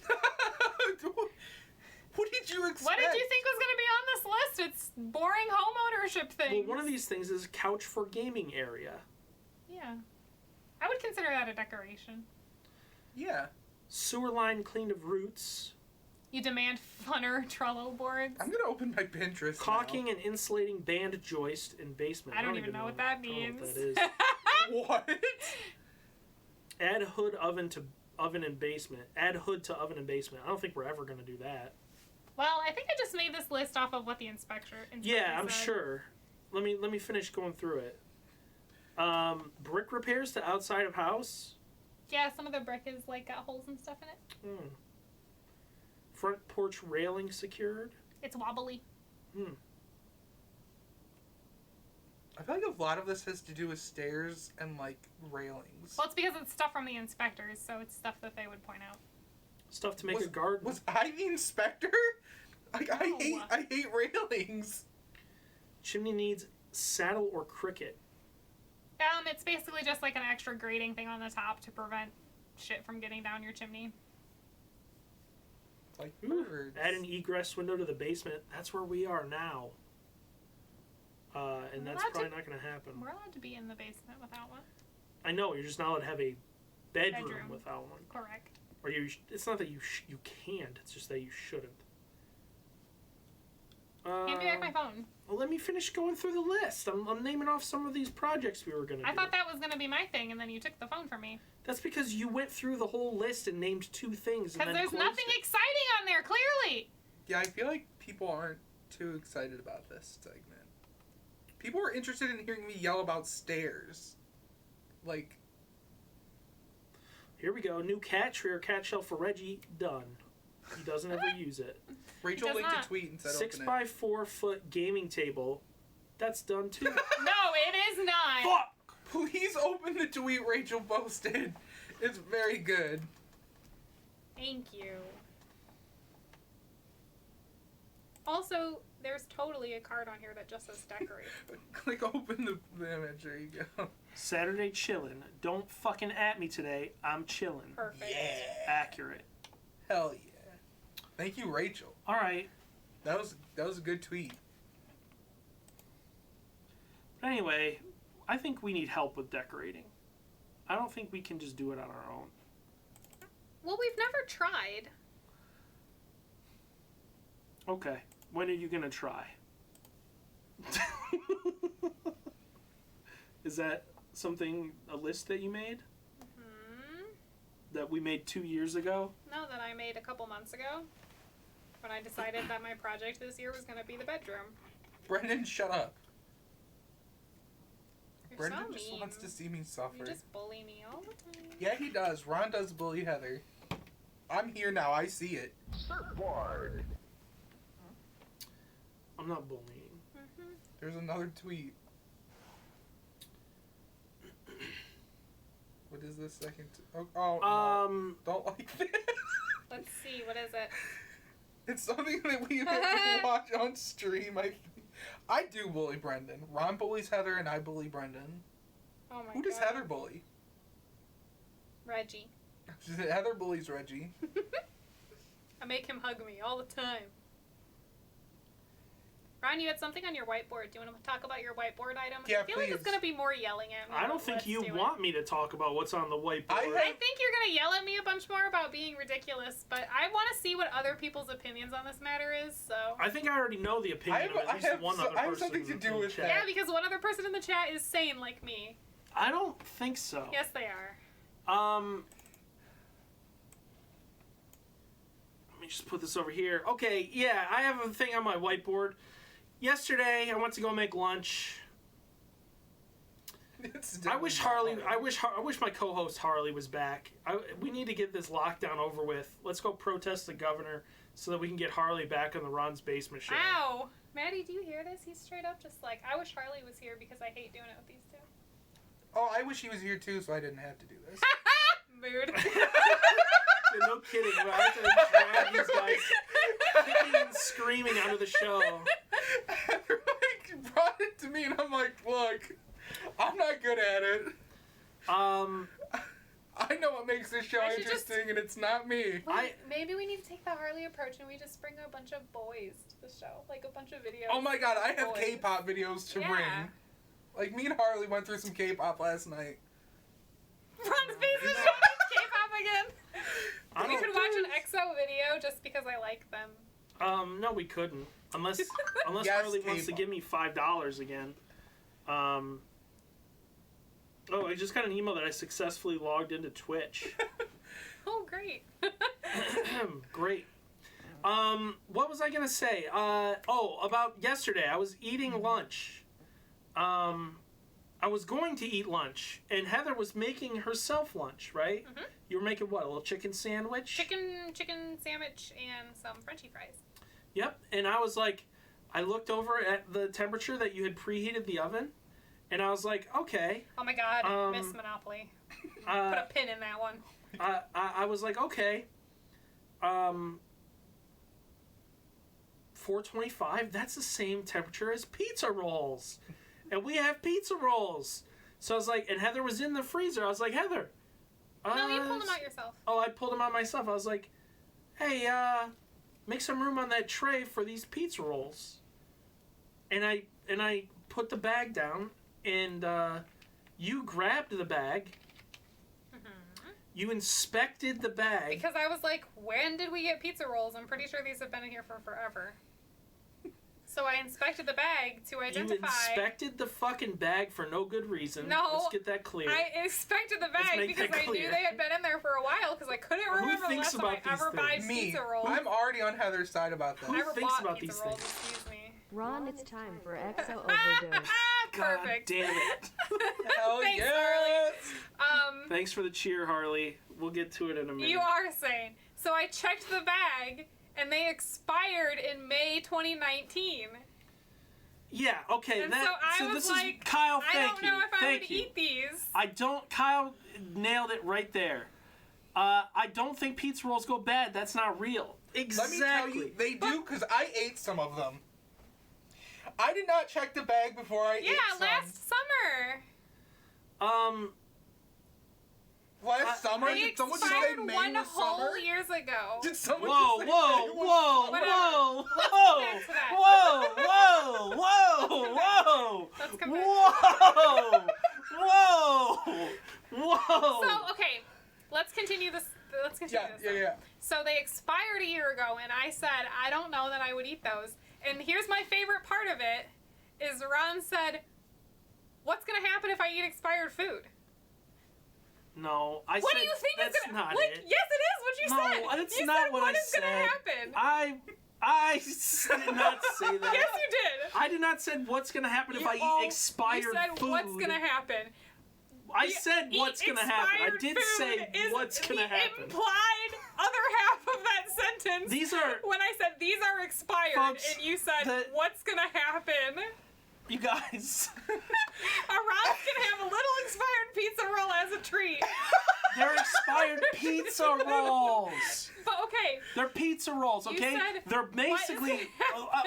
What did you expect? What did you think was going to be on this list? It's boring home ownership things. Well, one of these things is couch for gaming area. Yeah. I would consider that a decoration. Yeah, Sewer line cleaned of roots. You demand funner Trello boards. I'm gonna open my Pinterest. Caulking and insulating band joist in basement. I don't even know what that I don't know means. what that is. Now. What? Add hood oven to oven and basement. Add hood to oven and basement. I don't think we're ever going to do that. Well, I think I just made this list off of what the inspector Yeah, I'm said. sure. let me finish going through it. Brick repairs to outside of house. Yeah, some of the brick is like got holes and stuff in it. Front porch railing secured. It's wobbly. I feel like a lot of this has to do with stairs and like railings. Well, it's because it's stuff from the inspectors, so it's stuff that they would point out. Stuff to make a garden. Was I the inspector? Like I hate railings. Chimney needs saddle or cricket. It's basically just like an extra grating thing on the top to prevent shit from getting down your chimney. Like birds. Add an egress window to the basement. That's where we are now. And that's probably not going to happen. We're allowed to be in the basement without one. I know, you're just not allowed to have a bedroom. Without one. Correct. Or it's not that you can't, it's just that you shouldn't. Hand me back my phone. Well, let me finish going through the list. I'm naming off some of these projects we were going to do. I thought that was going to be my thing, and then you took the phone from me. That's because you went through the whole list and named 2 things. Because there's nothing exciting on there, clearly. Yeah, I feel like people aren't too excited about this segment. People are interested in hearing me yell about stairs. Like... Here we go. New cat tree or cat shelf for Reggie. Done. He doesn't ever use it. Rachel linked a tweet and said 6x4 foot gaming table. That's done too. No, it is not. Fuck! Please open the tweet Rachel posted. It's very good. Thank you. Also, there's totally a card on here that just says decorate. Click open the image. There you go. Saturday chillin'. Don't fucking at me today. I'm chillin'. Perfect. Yeah. Accurate. Hell yeah. Thank you, Rachel. All right. That was a good tweet. But anyway, I think we need help with decorating. I don't think we can just do it on our own. Well, we've never tried. Okay. When are you going to try? Is that a list that you made? That we made 2 years ago? No, that I made a couple months ago. When I decided that my project this year was going to be the bedroom. Brendan, shut up. You're Brendan so just mean. wants to see me suffer. You just bully me all the time. Yeah, he does. Ron does bully Heather. I'm here now. I see it. Surfboard. I'm not bullying. Mm-hmm. There's another tweet. What is this second? No. Don't like this. Let's see. What is it? It's something that we have to watch on stream. I do bully Brendan. Ron bullies Heather, and I bully Brendan. Oh my god. Who does Heather bully? Reggie. Heather bullies Reggie. I make him hug me all the time. Ron, you had something on your whiteboard. Do you want to talk about your whiteboard item? Yeah, I feel like it's going to be more yelling at me. I don't think you want me to talk about what's on the whiteboard. I think you're going to yell at me a bunch more about being ridiculous, but I want to see what other people's opinions on this matter is, so... I think I already know the opinion of at least one other person. I have something to do with that. Yeah, because one other person in the chat is sane like me. I don't think so. Yes, they are. Let me just put this over here. Okay, yeah, I have a thing on my whiteboard. Yesterday, I went to go make lunch. I wish my co-host Harley was back. We need to get this lockdown over with. Let's go protest the governor so that we can get Harley back on the Ron's Basement show. Ow! Maddie, do you hear this? He's straight up just like, I wish Harley was here because I hate doing it with these two. Oh, I wish he was here too so I didn't have to do this. Mood. Yeah, no kidding, but I have to drag these guys kicking and screaming out of the show. Heather brought it to me and I'm like, look, I'm not good at it. I know what makes this show interesting and it's not me. Maybe we need to take the Harley approach and we just bring a bunch of boys to the show. Like a bunch of videos. Oh my god, I have K-pop videos to bring. Like me and Harley went through some K-pop last night. Ron's Basement show is K-pop again. We could watch an EXO video just because I like them. No, we couldn't. Unless Yes, Harley wants to give me $5 again. Oh, I just got an email that I successfully logged into Twitch. Oh, great. Great. What was I gonna say? About yesterday. I was eating lunch. I was going to eat lunch, and Heather was making herself lunch, right? Mhm. You were making what? A little chicken sandwich? Chicken sandwich and some Frenchie fries. Yep. And I was like, I looked over at the temperature that you had preheated the oven, and I was like, okay. Oh my god, Miss Monopoly. Put a pin in that one. I was like, okay. 425, that's the same temperature as pizza rolls. And we have pizza rolls. So I was like, and Heather was in the freezer. I was like, Heather. No, you pulled them out yourself. Oh, I pulled them out myself. I was like, hey, make some room on that tray for these pizza rolls. And I put the bag down, and you grabbed the bag. Mm-hmm. You inspected the bag. Because I was like, when did we get pizza rolls? I'm pretty sure these have been in here for forever. So I inspected the bag to identify. You inspected the fucking bag for no good reason. No, Let's get that clear. I inspected the Let's bag make because that I knew clear. they had been in there for a while because I couldn't remember the thinks last time I about these ever bought things? Me. pizza rolls. I'm already on Heather's side about that. Who Never thinks bought about pizza these rolls, things? excuse me. Ron, it's time for Exo Overdose. Perfect. God damn it. Hell Thanks, yes! Thanks for the cheer, Harley. We'll get to it in a minute. You are sane. So I checked the bag, and they expired in May 2019. Yeah, okay. And so I was this like, is Kyle. I Thank don't know you. if I Thank would you. eat these. I don't. Kyle nailed it right there. I don't think pizza rolls go bad. That's not real. Exactly. Let me tell you, they do because I ate some of them. I did not check the bag before I ate some. Last summer. Last summer? They Did someone just say expired May one was whole summer? years ago. Did someone Whoa, just say whoa, May was whoa, summer? whoa, Let's whoa, come back to that. whoa, whoa, whoa, Let's come back. whoa, whoa. So, okay, let's continue this. Let's continue this. Yeah. So they expired a year ago, and I said, I don't know that I would eat those. And here's my favorite part of it, is Ron said, what's going to happen if I eat expired food? No, I What said do you think that's is going to not like, it. Yes, it is what you said. No, that's you not said, what what I is going to said. happen? I did not say that. Yes, you did. I did not say what's gonna happen if I Oh, eat expired you said, food. what's going to happen? I said what's gonna happen. I Expired did food say is what's gonna the happen. implied other half of that sentence. These are, When I said these are expired, Folks, and you said, what's gonna happen? you guys. Ron's gonna have a little expired pizza roll as a treat. They're expired pizza rolls. But okay, They're pizza rolls, You okay? said, They're what is basically it?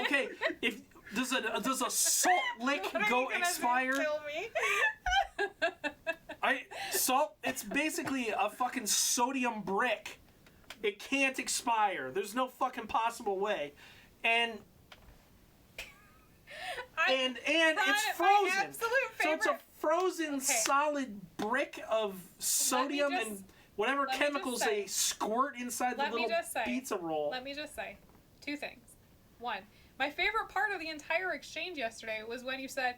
okay. If does a salt lick what are go you gonna do, expired? kill me? Salt. It's basically a fucking sodium brick. It can't expire. There's no fucking possible way, and Ron, it's my frozen. absolute So it's a favorite- frozen solid brick of sodium just- and whatever let me chemicals just say- they squirt inside the let me little just say- pizza roll. Let me just say two things. One, my favorite part of the entire exchange yesterday was when you said,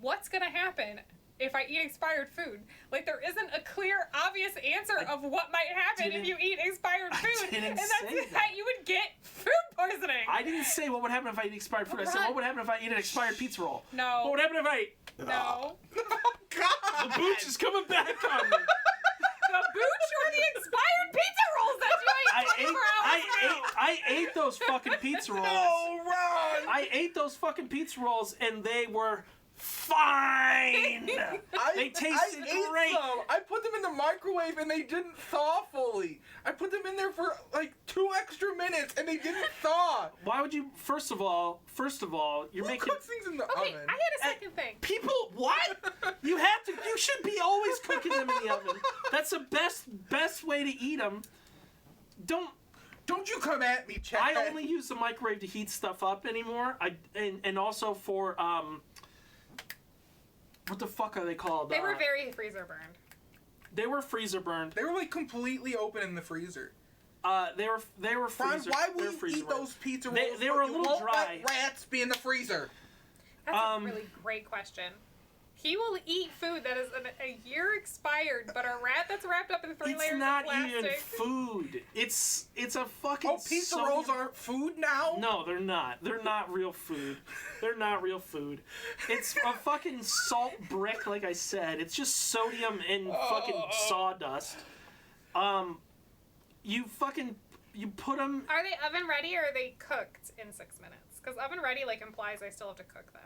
"What's gonna happen if I eat expired food?" Like there isn't a clear, obvious answer of what might happen if didn't- you eat expired food, didn't and that's say that. that. You would get food poisoning. I didn't say what would happen if I eat expired food. I said Ron- what would happen if I eat an expired pizza roll. No. What would happen if I? No. Oh, God! The booch is coming back on me. The booch or the expired pizza rolls that you ate 24 hours ago? I ate those fucking pizza rolls. No, Ron! I ate those fucking pizza rolls and they were fine. They tasted ate great. Some. I put them in the microwave and they didn't thaw fully. I put them in there for like 2 extra minutes and they didn't thaw. Why would you? First of all, you're Who making cooks things in the Okay, oven? I had a second thing. people. What? You have to. You should be always cooking them in the oven. That's the best way to eat them. Don't you come at me, Chad. I only use the microwave to heat stuff up anymore. And also for what the fuck are they called? They were very freezer burned. They were freezer burned. They were like completely open in the freezer. They were Ron, freezer. why they were will you freezer eat burned. those pizza They- rolls? they but were a you little won't dry. let rats be in the freezer. That's a really great question. He will eat food that is a year expired, but a rat that's wrapped up in 3 It's layers not of plastic. even food. It's a fucking. Oh, pizza sodium- rolls aren't food now? No, they're not. They're not real food. They're not real food. It's a fucking salt brick, like I said. It's just sodium and fucking sawdust. You put them. Are they oven ready or are they cooked in 6 minutes? Because oven ready like implies I still have to cook them.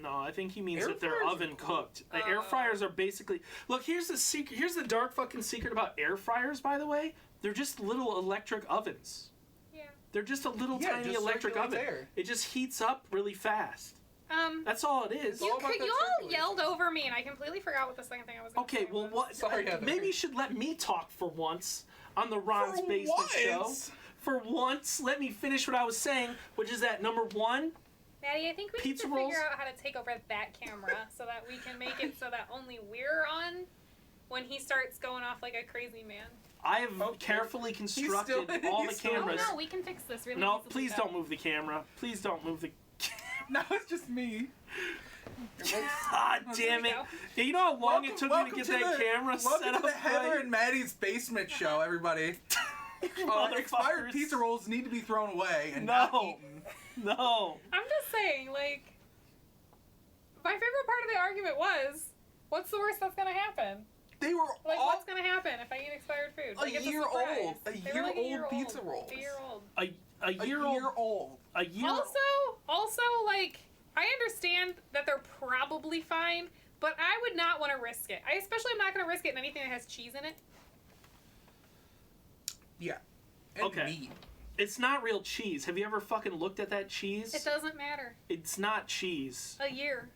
No, I think he means Air that they're fryers are oven cool. cooked. The air fryers are basically. Look, here's the secret. Here's the dark fucking secret about air fryers. By the way, they're just little electric ovens. Yeah. They're just a little Yeah, tiny just electric circulates oven. air. It just heats up really fast. Um. That's all it is. all about that You all circulation. yelled over me, and I completely forgot what the second thing I was. Gonna Okay, say well, was. what? Sorry, Heather. Maybe you should let me talk for once on the Ron's For Basement Show. once? For once, let me finish what I was saying, which is that number one, Maddie, I think we Pizza need to rolls? figure out how to take over that camera so that we can make it so that only we're on when he starts going off like a crazy man. I have Okay. carefully constructed still- all the he's still- Oh cameras. no, we can fix this really No, easily, please though. don't move the camera. Please don't move the. Now it's just me. God damn it! go. Yeah, you know how long it took me to Welcome get to that the- camera Welcome set to up the Heather right? and Maddie's Basement Show, everybody. Expired Motherfuckers. pizza rolls need to be thrown away and No. not eaten. No. I'm just saying, like, my favorite part of the argument was, what's the worst that's gonna happen? They were Like, all what's gonna happen if I eat expired food? Like, it's year surprise. old. A They were, like, year-old pizza rolls. A year old. A year old. old. A year. Also, like, I understand that they're probably fine, but I would not want to risk it. I especially am not going to risk it in anything that has cheese in it. Yeah. And Okay. meat. It's not real cheese. Have you ever fucking looked at that cheese? It doesn't matter. It's not cheese. A year.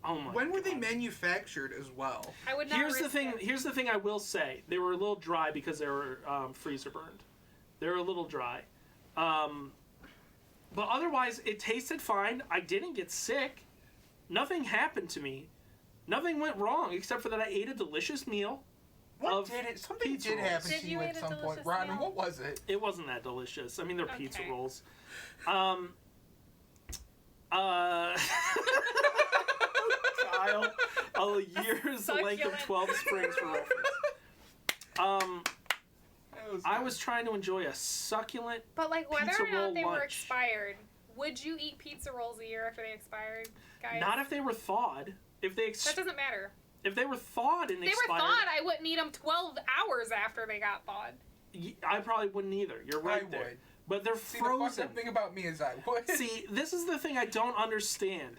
Oh my. When were they God. manufactured as well? I would not Here's the risk thing. it. Here's the thing. I will say they were a little dry because they were freezer burned. They're a little dry, but otherwise it tasted fine. I didn't get sick. Nothing happened to me. Nothing went wrong except for that I ate a delicious meal. What Of did it? Something pizza did rolls. happen Did to you you eat at a some point, delicious Rodman. meal? What was it? It wasn't that delicious. I mean, they're pizza Okay. rolls. Kyle, a year's length of Succulent. 12 springs for reference. I was trying to enjoy a succulent. But, like, whether Pizza or not roll they were lunch. expired, would you eat pizza rolls a year after they expired, guys? Not if they were thawed. If they That doesn't matter. if they were thawed and If they expired, were thawed, I wouldn't eat them 12 hours after they got thawed. I probably wouldn't either. You're right I there. would. But they're See, the frozen. fucked up thing about me is I would. See, this is the thing I don't understand.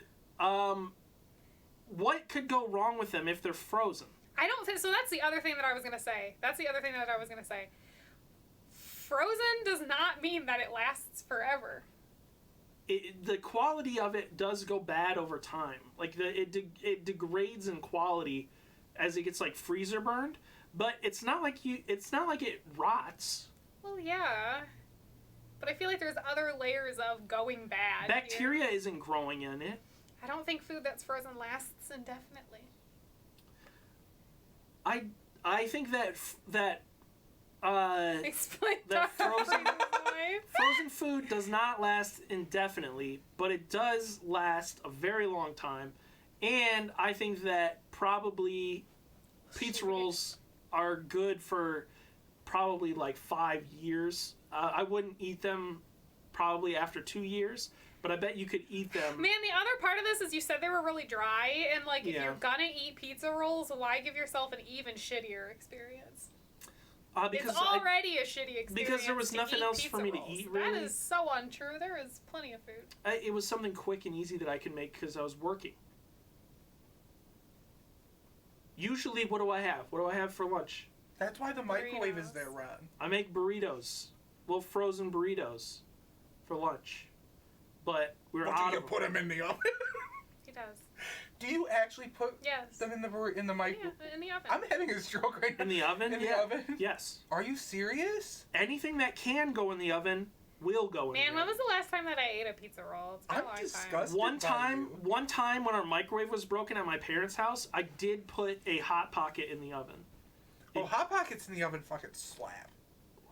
What could go wrong with them if they're frozen? I don't think so. That's the other thing that I was gonna say. Frozen does not mean that it lasts forever. The quality of it does go bad over time. Like it degrades in quality as it gets like freezer burned. But it's not like it rots. Well, yeah, but I feel like there's other layers of going bad. Bacteria here. isn't growing in it. I don't think food that's frozen lasts indefinitely. I think that Explain That Dr. frozen- Freeman's life. frozen food does not last indefinitely, but it does last a very long time. And I think that probably pizza rolls are good for probably like 5 years. I wouldn't eat them probably after 2 years, but I bet you could eat them. Man, the other part of this is you said they were really dry, and like if Yeah. you're gonna eat pizza rolls, why give yourself an even shittier experience? Because It's already a shitty experience. because there was to nothing eat else for pizza me to rolls. eat, That really. is so untrue. There is plenty of food. it was something quick and easy that I could make because I was working. Usually, what do I have? What do I have for lunch? That's why the microwave is Burritos. there, Ron. I make burritos, little frozen burritos, for lunch. But we're What out do you of put them in the oven? He does. Do you actually put Yes. them in the microwave? Yeah, in the oven. I'm having a stroke right now. in the oven. In the yeah. oven? Yes. Are you serious? Anything that can go in the oven will go in Man, the when oven. was the last time that I ate a pizza roll? It's been I'm a long time. disgusted. One by time, you. one time when our microwave was broken at my parents' house, I did put a hot pocket in the oven. Oh, Hot Pockets in the oven fucking slap.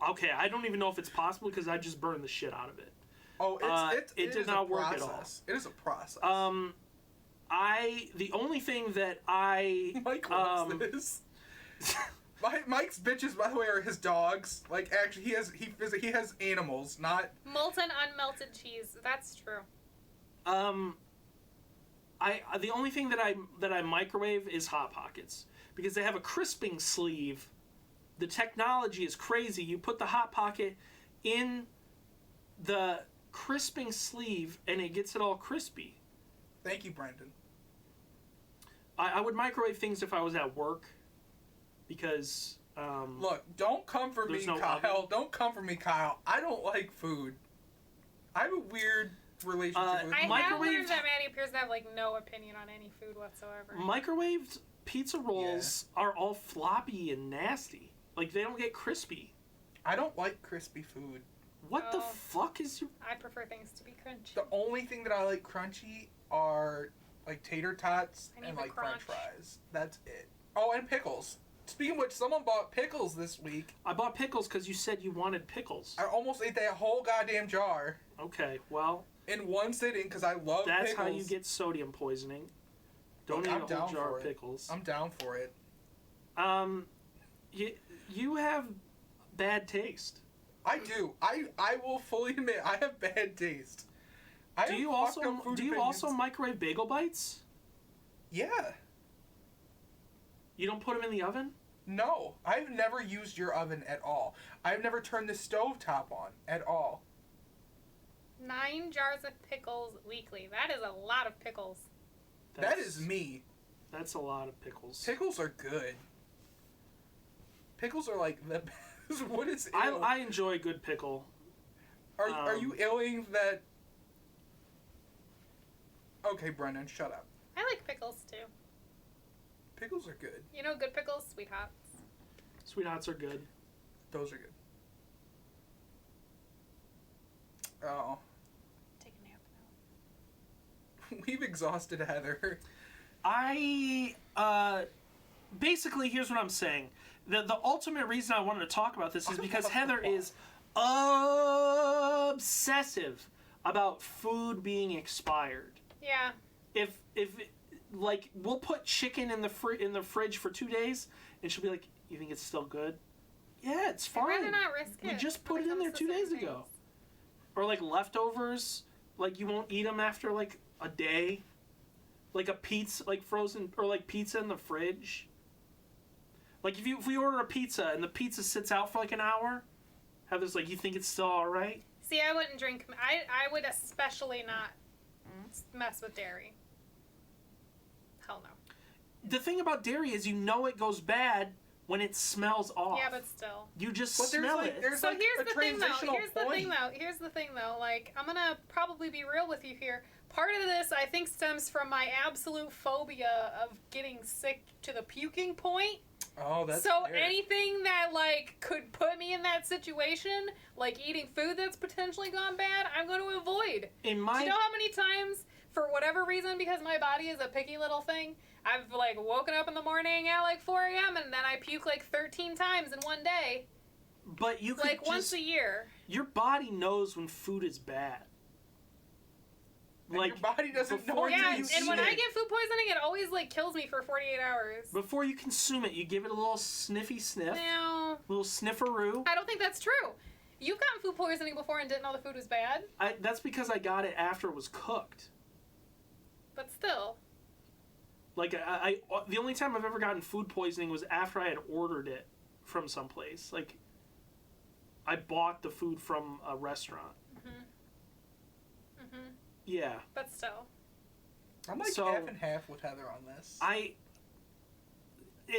Okay, I don't even know if it's possible because I just burned the shit out of it. Oh, It it did is not a work at all. process. It is a process. The only thing that I Mike loves this. Mike's bitches, by the way, are his dogs. Like, actually, he has animals, not. Molten unmelted cheese. That's true. The only thing that I microwave is Hot Pockets because they have a crisping sleeve. The technology is crazy. You put the Hot Pocket in the crisping sleeve and it gets it all crispy. Thank you, Brendan. I would microwave things if I was at work because Look, don't come for me, there's no Kyle. oven? Don't come for me, Kyle. I don't like food. I have a weird relationship with I food. have Microwaved- learned that Maddie appears to have like no opinion on any food whatsoever. microwaved pizza rolls are all floppy and nasty. Like they don't get crispy. I don't like crispy food. What the Oh. fuck is your... I prefer things to be crunchy. The only thing that I like crunchy are like tater tots I need and the like French crunch. fries. That's it. Oh, and pickles. Speaking of which, someone bought pickles this week. I bought pickles because you said you wanted pickles. I almost ate that whole goddamn jar Okay, well, in one sitting because I love that's pickles. how you get sodium poisoning. Don't Look, eat I'm a whole down jar for of it. pickles. I'm down for it. You have bad taste. I do. I will fully admit I have bad taste. I Do have you fucked also up food do you opinions. also microwave bagel bites? Yeah. You don't put them in the oven? No, I've never used your oven at all. I've never turned the stovetop on at all. 9 jars of pickles weekly. That is a lot of pickles. That is me. That's a lot of pickles. Pickles are good. Pickles are like the best. What is ill? I enjoy a good pickle. Are you illing that? Okay, Brendan, shut up. I like pickles too. Pickles are good. You know, good pickles, sweet hots. Sweet Hots are good. Those are good. Oh, Take a nap now. we've exhausted Heather. I basically here's what I'm saying. The ultimate reason I wanted to talk about this is because Heather is obsessive about food being expired. Yeah. If like we'll put chicken in the fridge for 2 days and she'll be like, "You think it's still good?" Yeah, it's I'd rather fine. not risk We it. just when put it in comes there to 2 days certain ago. things. Or like leftovers, like you won't eat them after like a day. Like a pizza, like frozen, or like pizza in the fridge. Like if we order a pizza and the pizza sits out for like an hour, Heather's like, "You think it's still all right?" See, I wouldn't drink. I would especially not mess with dairy. Hell no. The thing about dairy is you know it goes bad when it smells off. Yeah, but still. You just But there's smell like it. there's So like here's a the thing though. transitional Here's the point. thing though. Here's the thing though. Like, I'm gonna probably be real with you here. Part of this, I think, stems from my absolute phobia of getting sick to the puking point. Oh, that's So fair. anything that like could put me in that situation, like eating food that's potentially gone bad, I'm going to avoid. In Do my you know how many times, for whatever reason, because my body is a picky little thing, I've like woken up in the morning at like 4 a.m. and then I puke like 13 times in one day, but you could like once just a year. your body knows when food is bad. And Like your body doesn't know before until Yeah, you and eat when it. I get food poisoning, it always like kills me for 48 hours. before you consume it, you give it a little sniffy sniff, No, little snifferoo. I don't think that's true. You've gotten food poisoning before and didn't know the food was bad, That's because I got it after it was cooked. but still. Like I the only time I've ever gotten food poisoning was after I had ordered it from someplace. Like I bought the food from a restaurant. Mhm. Yeah. But still. I'm like So- half and half with Heather on this.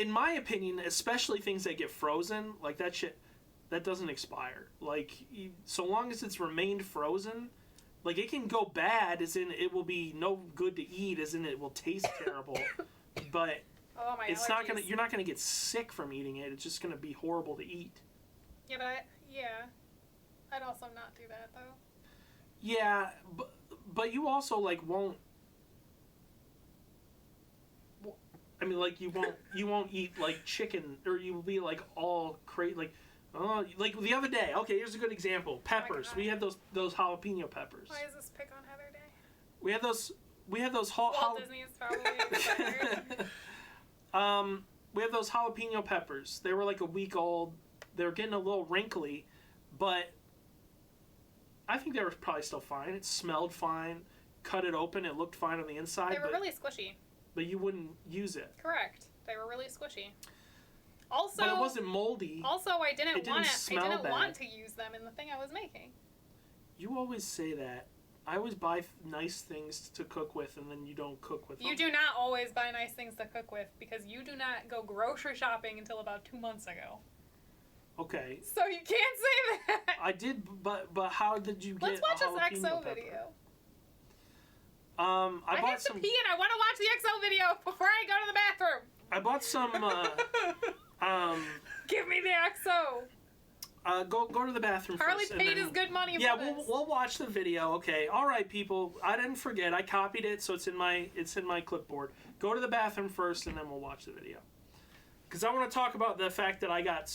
In my opinion, especially things that get frozen, like that shit, that doesn't expire. Like, so long as it's remained frozen, like it can go bad, as in it will be no good to eat, as in it will taste terrible. But Oh, my it's allergies. not gonna. You're not gonna get sick from eating it. It's just gonna be horrible to eat. Yeah, I'd also not do that though. Yeah, but you also like won't. I mean, like you won't eat like chicken, or you will be like all crazy, like, oh, like the other day. Okay, here's a good example. Peppers. God. We had those jalapeno peppers. Why is this pick on Heather Day? We had those. we have those Walt Disney's probably inspired. we have those jalapeno peppers. They were like a week old. They were getting a little wrinkly, but I think they were probably still fine. It smelled fine. Cut it open, it looked fine on the inside. They were really squishy. But you wouldn't use it. Correct. They were really squishy. Also, but it wasn't moldy. Also, I didn't want bad. want to use them in the thing I was making. You always say that. I always buy nice things to cook with, and then you don't cook with them. You do not always buy nice things to cook with because you do not go grocery shopping until about 2 months ago. Okay. So you can't say that. I did, but how did you get? Let's watch a jalapeno this XO pepper? video. I I bought have some. to pee and I want to watch the XO video before I go to the bathroom. I bought some. Give me the XO. Go to the bathroom Harley first. and paid then- his good money Yeah, for this. we'll watch the video. Okay, all right, people. I didn't forget. I copied it, so it's in my clipboard. Go to the bathroom first, and then we'll watch the video. Because I want to talk about the fact that I bought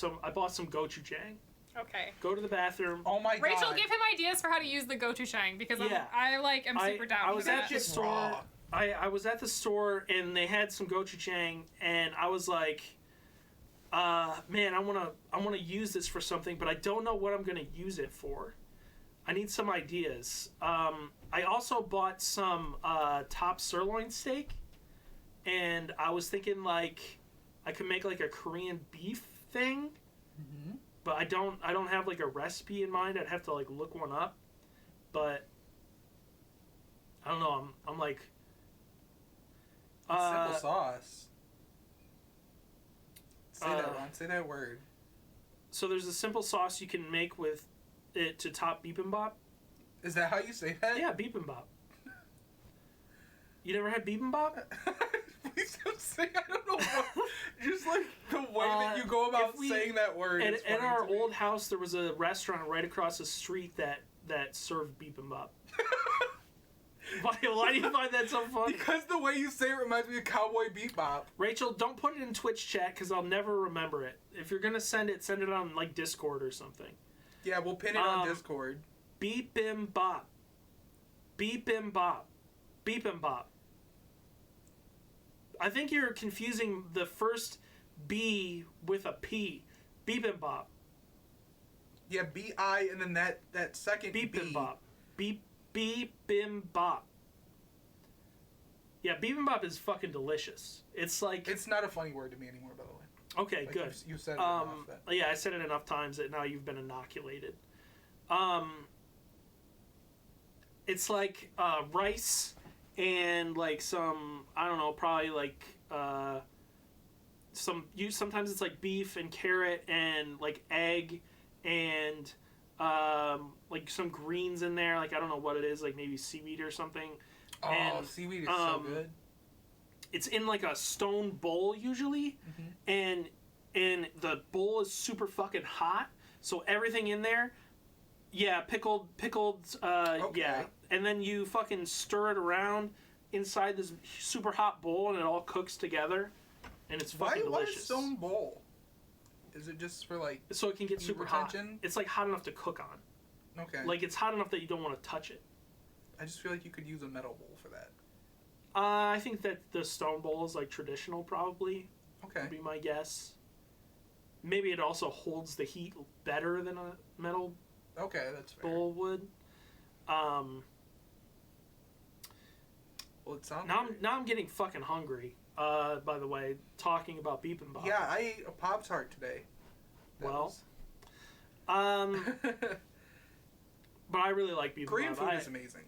some gochujang. Okay. Go to the bathroom. Oh my god. Rachel, give him ideas for how to use the gochujang because Yeah. I'm super down I was for at that. the Just store. raw. I was at the store and they had some gochujang, and I was like, man, I wanna use this for something, but I don't know what I'm gonna use it for. I need some ideas. I also bought some top sirloin steak, and I was thinking like I could make like a Korean beef thing. Mm-hmm. But I don't have like a recipe in mind. I'd have to like look one up. But I don't know. I'm like Simple sauce. Say that, uh, Ron. Say that word. so there's a simple sauce you can make with it to top bibimbap. Is that how you say that? Yeah, bibimbap. You never had bibimbap? Please don't say. I don't know. Just like the way that you go about if we- saying that word. is In funny our to me. old house, there was a restaurant right across the street that served bibimbap. Why do you find that so funny? Because the way you say it reminds me of Cowboy Bebop. Rachel, don't put it in Twitch chat because I'll never remember it. If you're gonna send it on like Discord or something. Yeah, we'll pin it on Discord. Bibimbap. Bibimbap. Bibimbap. I think you're confusing the first B with a P. Bibimbap. Yeah, B-I and then that second B. Bibimbap. Bibimbap. Yeah, bibimbap is fucking delicious. It's like It's not a funny word to me anymore, by the way. okay, Like, good. You said it enough that. Yeah, I said it enough times that now you've been inoculated. It's like rice and like some, I don't know, probably like sometimes it's like beef and carrot and like egg and like some greens in there. Like I don't know what it is, like maybe seaweed or something. Oh, and, seaweed is so good. It's in like a stone bowl usually, and the bowl is super fucking hot. So everything in there, yeah, pickled, Okay. yeah, and then you fucking stir it around inside this super hot bowl, and it all cooks together, and it's Why fucking a delicious. stone bowl? Is it just for like So it can get heat super hot. retention? It's like hot enough to cook on. Okay. Like it's hot enough that you don't want to touch it. I just feel like you could use a metal bowl for that. I think that the stone bowl is like traditional, probably. Okay. Would be my guess. Maybe it also holds the heat better than a metal Okay, that's fair. bowl would. Well, it sounds. Now I'm getting fucking hungry. By the way, talking about bibimbap. Yeah, I ate a Pop Tart today. That Well, was- but I really like bibimbap. Korean food is amazing.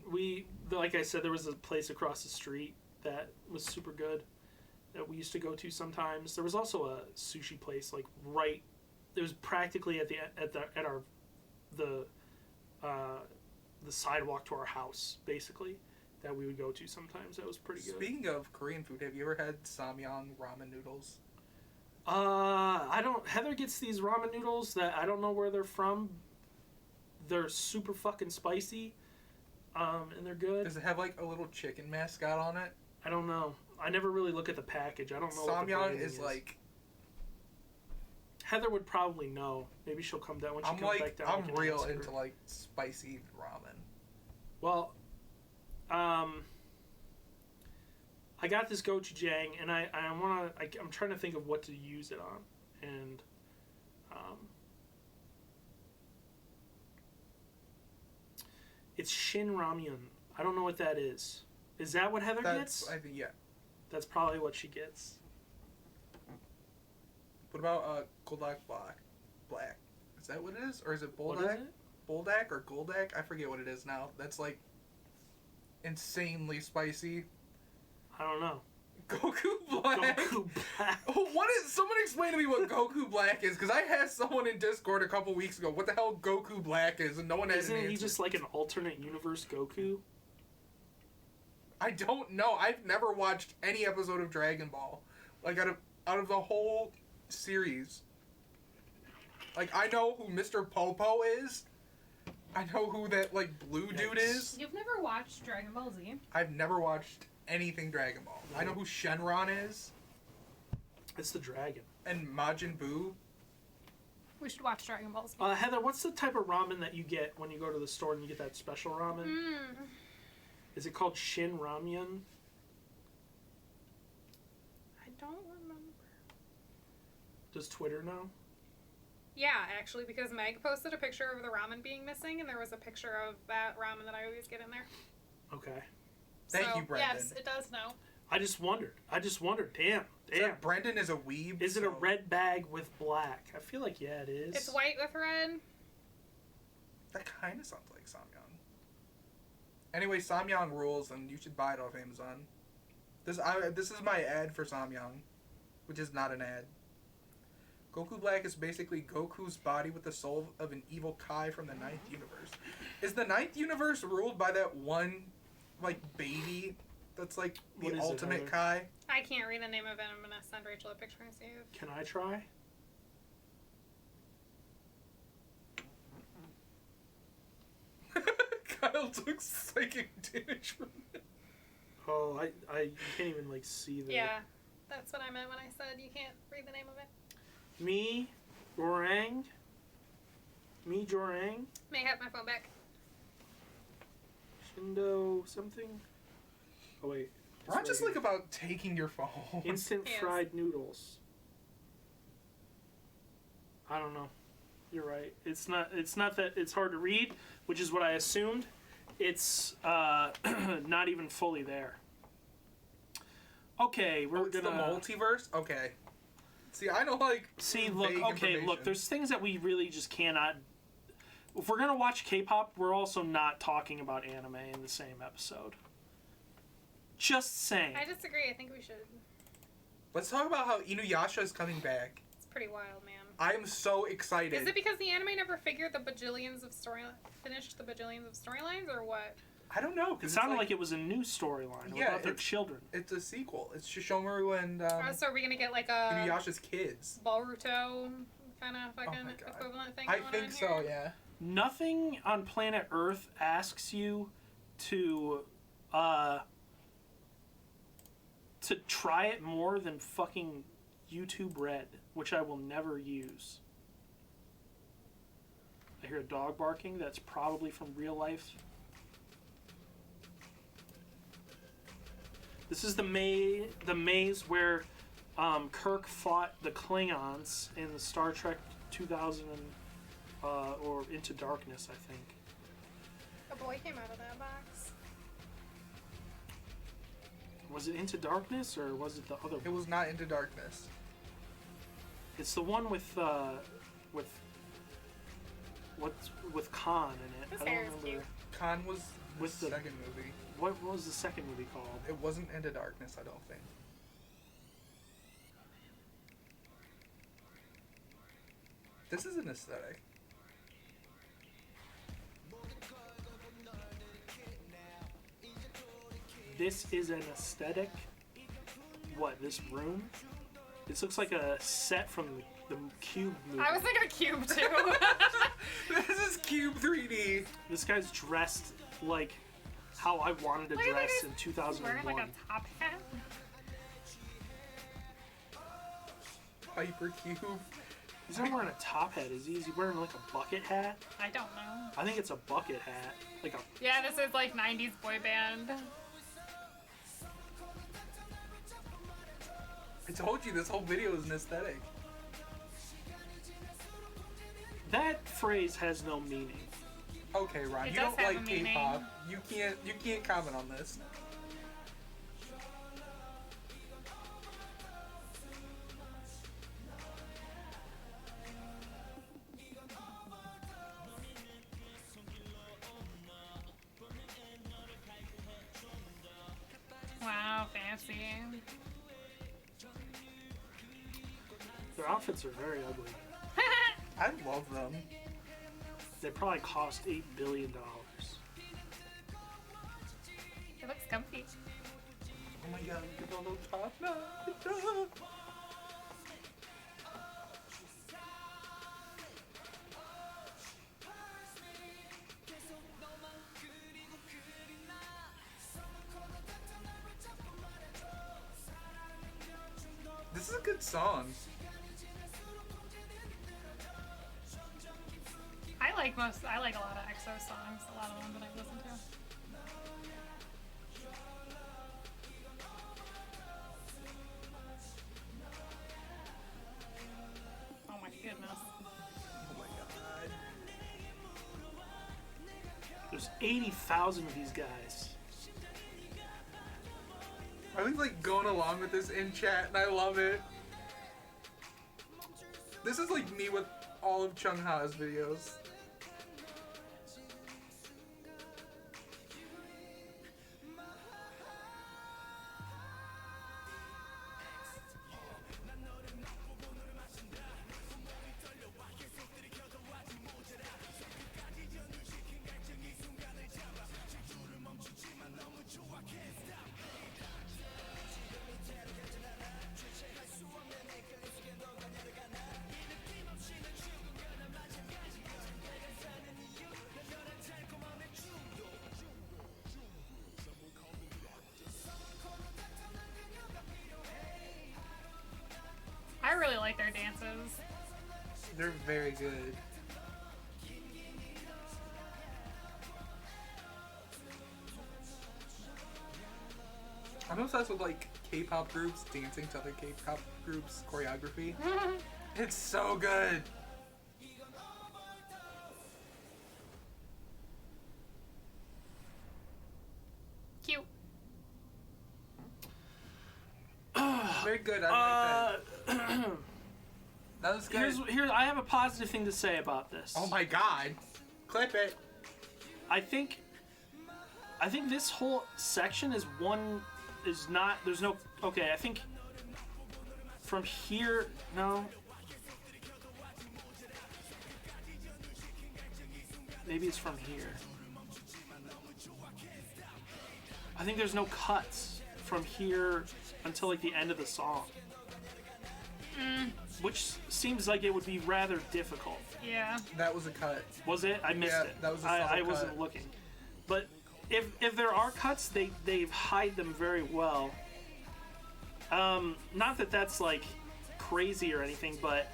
Like I said, there was a place across the street that was super good that we used to go to sometimes. There was also a sushi place like right. It was practically at the sidewalk to our house, basically, that we would go to sometimes. That was pretty good. Speaking of Korean food, have you ever had Samyang ramen noodles? I don't. Heather gets these ramen noodles that I don't know where they're from. They're super fucking spicy, and they're good. Does it have like a little chicken mascot on it? I don't know. I never really look at the package. I don't know. What the Samyang branding is like. Heather would probably know. Maybe she'll come down when she I'm comes back like down. I I'm can real ask her. into like spicy ramen. Well, got this gochujang, and I'm trying to think of what to use it on, and it's Shin Ramyun. I don't know what that is. Is that what Heather gets? I think, yeah. That's probably what she gets. What about Goldak Black? Is that what it is? Or is it What Boldak? is it? Boldak or Goldak? I forget what it is now. That's like insanely spicy. I don't know. Goku Black? Goku Black. Oh, what is? Someone explain to me what Goku Black is, because I had someone in Discord a couple weeks ago. What the hell Goku Black is, and no one has Isn't an he answer. just like an alternate universe Goku? I don't know. I've never watched any episode of Dragon Ball. Like out of the whole series. Like I know who Mr. Popo is. I know who that like blue dude Yikes. is. You've never watched Dragon Ball Z? I've never watched anything Dragon Ball. I know who Shenron is It's the dragon. and Majin Buu. We should watch Dragon Ball Z. Heather, what's the type of ramen that you get when you go to the store and you get that special ramen? Is it called Shin Ramyun? I don't remember. Does Twitter know? Yeah, actually, because Meg posted a picture of the ramen being missing, and there was a picture of that ramen that I always get in there. Okay. Thank you, Brendan. Yes, it does know. I just wondered. Damn. Except Brendan is a weeb. Is it a so- red bag with black? I feel like, yeah, it is. It's white with red. That kind of sounds like Samyang. Anyway, Samyang rules, and you should buy it off Amazon. This is my ad for Samyang, which is not an ad. Goku Black is basically Goku's body with the soul of an evil Kai from the 9th universe. Is the 9th universe ruled by that one, like, baby that's like What the is it, ultimate Heather? Kai? I can't read the name of it. I'm gonna send Rachel a picture and see if... Can I try? Kyle took psychic damage from it. Oh, I you can't even like see the. Yeah, that's what I meant when I said you can't read the name of it. Me, Jorang. May I have my phone back? Shindo something. Oh wait. We're not just like about taking your phone. Instant Yes. fried noodles. I don't know. You're right. It's not that it's hard to read, which is what I assumed. It's not even fully there. Okay, we're It's gonna the multiverse? Okay. See, I don't like see. Look, vague okay, look. information. There's things that we really just cannot. If we're gonna watch K-pop, we're also not talking about anime in the same episode. Just saying. I disagree. I think we should. Let's talk about how Inuyasha is coming back. It's pretty wild, man. I am so excited. Is it because the anime never figured finished the bajillions of storylines, or what? I don't know. It 'Cause sounded it's like it was a new storyline Yeah, about their it's- children. it's a sequel. It's Shishomaru and So are we gonna get like a Inuyasha's kids. Boruto kind of fucking my God. equivalent thing? I going think on so, here? yeah. Nothing on planet Earth asks you to try it more than fucking YouTube Red, which I will never use. I hear a dog barking. That's probably from real life. This is the maze where Kirk fought the Klingons in the Star Trek 2000 or Into Darkness, I think. A boy came out of that box. Was it Into Darkness or was it the other It one? was not Into Darkness. It's the one with Khan in it. His I don't hair is remember. cute. Khan was the With the- second movie. What was the second movie called? It wasn't Into Darkness, I don't think. This is an aesthetic. This is an aesthetic. What, this room? This looks like a set from the Cube movie. I was thinking of Cube too. This is Cube 3D. This guy's dressed like how I wanted to Look at dress that in He's wearing 2001. like a top hat. Hypercube. He's not wearing a top hat, is he? Is he wearing like a bucket hat? I don't know. I think it's a bucket hat. Like a Yeah, this is like 90s boy band. I told you this whole video is an aesthetic. That phrase has no meaning. Okay, Ron, It you does don't have like a meaning. K-pop. You can't comment on this. Wow, fancy. Their outfits are very ugly. I love them. They probably cost $8 billion. It looks comfy. Oh my god, look at all those top notch. This is a good song. I like a lot of EXO songs, a lot of them that I've listened to. Oh my goodness. Oh my god. There's 80,000 of these guys. I was like going along with this in chat and I love it. This is like me with all of Chung Ha's videos. I really like their dances. They're very good. I'm obsessed with like K-pop groups dancing to other K-pop groups' choreography. It's so good. Cute. Very good. I like that. Uh, That was good. I have a positive thing to say about this. Oh my god. Clip it. I think this whole section is not, there's no, okay, I think from here, no. Maybe it's from here. I think there's no cuts from here until like the end of the song. Which seems like it would be rather difficult. Yeah. That was a cut. Was it? I missed Yeah, it. that was a I solid wasn't cut. looking. But if there are cuts, they hide them very well. Not that that's like crazy or anything, but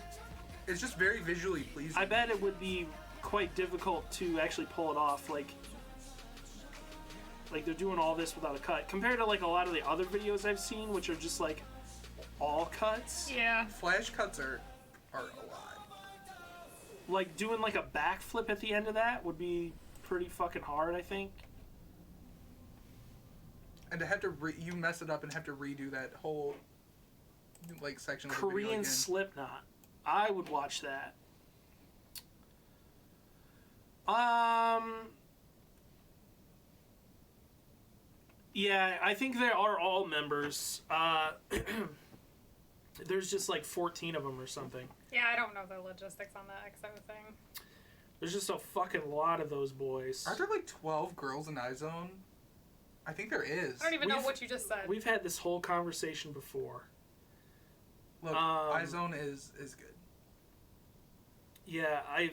It's just very visually pleasing. I bet it would be quite difficult to actually pull it off. Like they're doing all this without a cut, compared to like a lot of the other videos I've seen, which are just like all cuts. Yeah. Flash cuts are a lot. Like doing like a backflip at the end of that would be pretty fucking hard, I think. And to have to you mess it up and have to redo that whole like section of the video Korean again. Slipknot. I would watch that. Yeah, I think they are all members. There's just like 14 of them or something. Yeah, I don't know the logistics on that EXO thing. There's just a fucking lot of those boys. Aren't there like 12 girls in iZone? I think there is. I don't even know We've- what you just said. We've had this whole conversation before. Look, Um, iZone is good. Yeah, I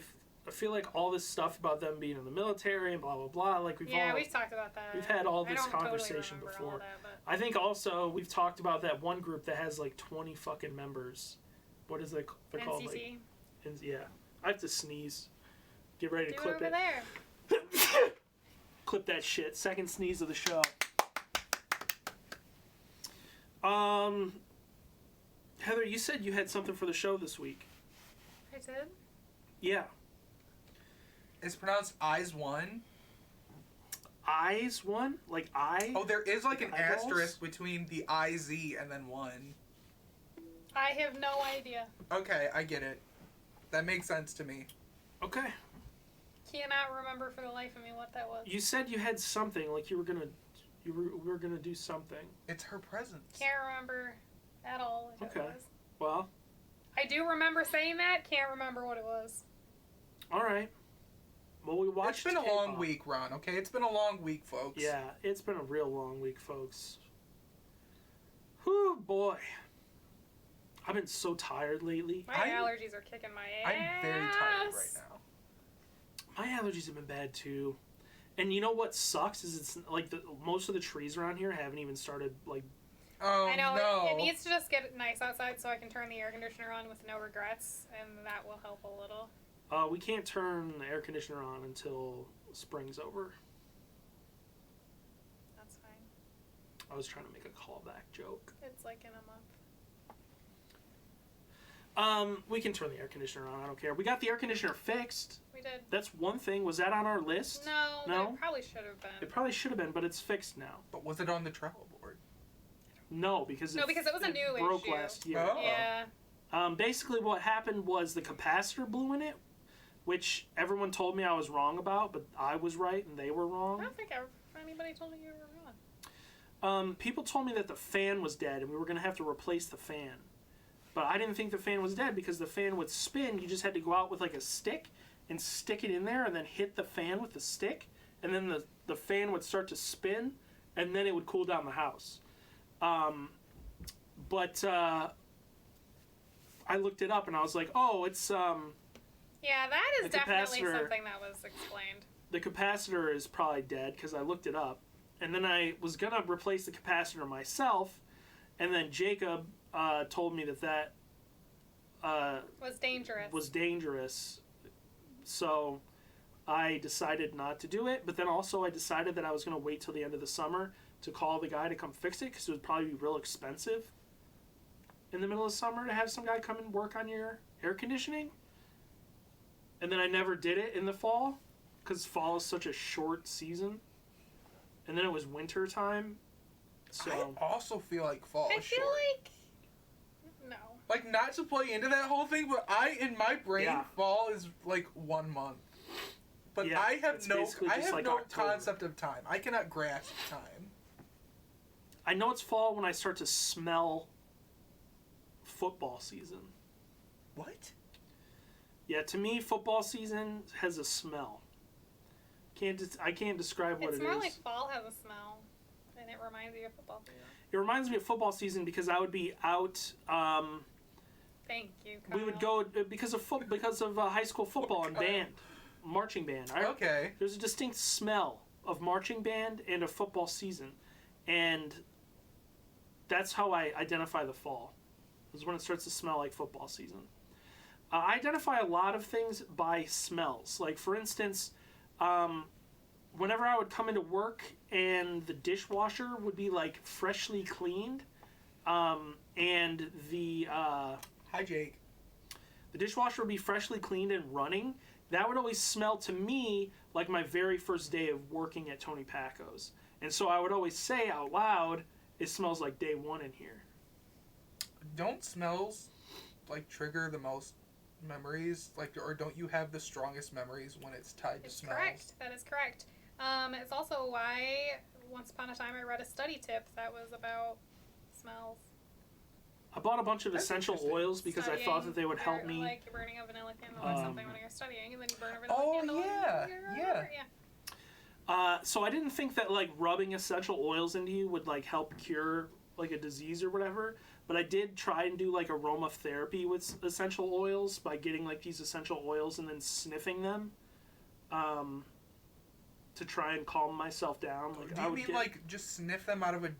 feel like all this stuff about them being in the military and blah blah blah. Like we've talked about that. we've had all I this don't totally conversation remember before. all that, but I think also we've talked about that one group that has like 20 fucking members. What is they? They're called like. NCT. Yeah, I have to sneeze. Get ready to Do it clip over it. there. Clip that shit. Second sneeze of the show. Heather, you said you had something for the show this week. I did. Yeah. It's pronounced Eyes One. Eyes one? Like eye? Oh, there is like an Eyeballs? asterisk between the IZ and then one. I have no idea. Okay, I get it. That makes sense to me. Okay. Cannot remember for the life of me what that was. You said you had something, like you were gonna do something. It's her presence. Can't remember at all what Okay. it was. Well, I do remember saying that. Can't remember what it was. all right. Well, we watched. It's been a long K-pop. week, Ron, okay? It's been a long week, folks. Yeah, it's been a real long week, folks. Whew, boy. I've been so tired lately. My I'm- allergies are kicking my ass. I'm very tired right now. My allergies have been bad too. And you know what sucks is it's like most of the trees around here haven't even started like. Oh, I know no. it needs to just get nice outside so I can turn the air conditioner on with no regrets, and that will help a little. We can't turn the air conditioner on until spring's over. That's fine. I was trying to make a callback joke. It's like in a month. We can turn the air conditioner on. I don't care. We got the air conditioner fixed. We did. That's one thing. Was that on our list? No, No? it probably should have been. It probably should have been, but it's fixed now. But was it on the Trello board? No, because No, because it was a new broke issue. last year. Oh. Yeah. Basically, what happened was the capacitor blew in it, which everyone told me I was wrong about, but I was right and they were I wrong. don't think anybody told me you were wrong. People told me that the fan was dead and we were going to have to replace the fan. But I didn't think the fan was dead because the fan would spin. You just had to go out with like a stick and stick it in there and then hit the fan with the stick. And then the fan would start to spin and then it would cool down the house. But I looked it up and I was like, oh, it's Yeah, that is The definitely capacitor- something that was explained. the capacitor is probably dead because I looked it up. And then I was going to replace the capacitor myself. And then Jacob told me that Was dangerous. was dangerous. So I decided not to do it. But then also I decided that I was going to wait till the end of the summer to call the guy to come fix it because it would probably be real expensive in the middle of summer to have some guy come and work on your air conditioning. And then I never did it in the fall because fall is such a short season. And then it was winter time. So I also feel like fall I is feel short. like no. Like, not to play into that whole thing, but in my brain, Yeah. fall is like 1 month. But Yeah, I have it's no, basically I just have like no October. concept of time. I cannot grasp time. I know it's fall when I start to smell football season. What? Yeah, to me, football season has a smell. I can't describe what It's it more is. like fall has a smell, and it reminds you of football season. It reminds me of football season because I would be out. Thank you. We would Kyle. go because of high school football and band, marching band. Okay. There's a distinct smell of marching band and of football season, and that's how I identify the fall. Is when it starts to smell like football season. I identify a lot of things by smells. Like for instance, whenever I would come into work and the dishwasher would be like freshly cleaned, and the Hi, Jake. dishwasher would be freshly cleaned and running, that would always smell to me like my very first day of working at Tony Paco's. And so I would always say out loud, it smells like day one in here. Don't smells like trigger the most memories? Like, or don't you have the strongest memories when it's tied to It's smells? correct. That is correct. It's also why once upon a time I read a study tip that was about smells. I bought a bunch of That's essential interesting. oils because I thought that they would help me. Like burning a vanilla candle or something when you're studying, and then you burn a vanilla Oh, candle. yeah, and you're yeah. over. Yeah. So I didn't think that like rubbing essential oils into you would like help cure like a disease or whatever. But I did try and do like aromatherapy with essential oils by getting like these essential oils and then sniffing them, to try and calm myself down. Like Do I you would mean get, like just sniff them out of a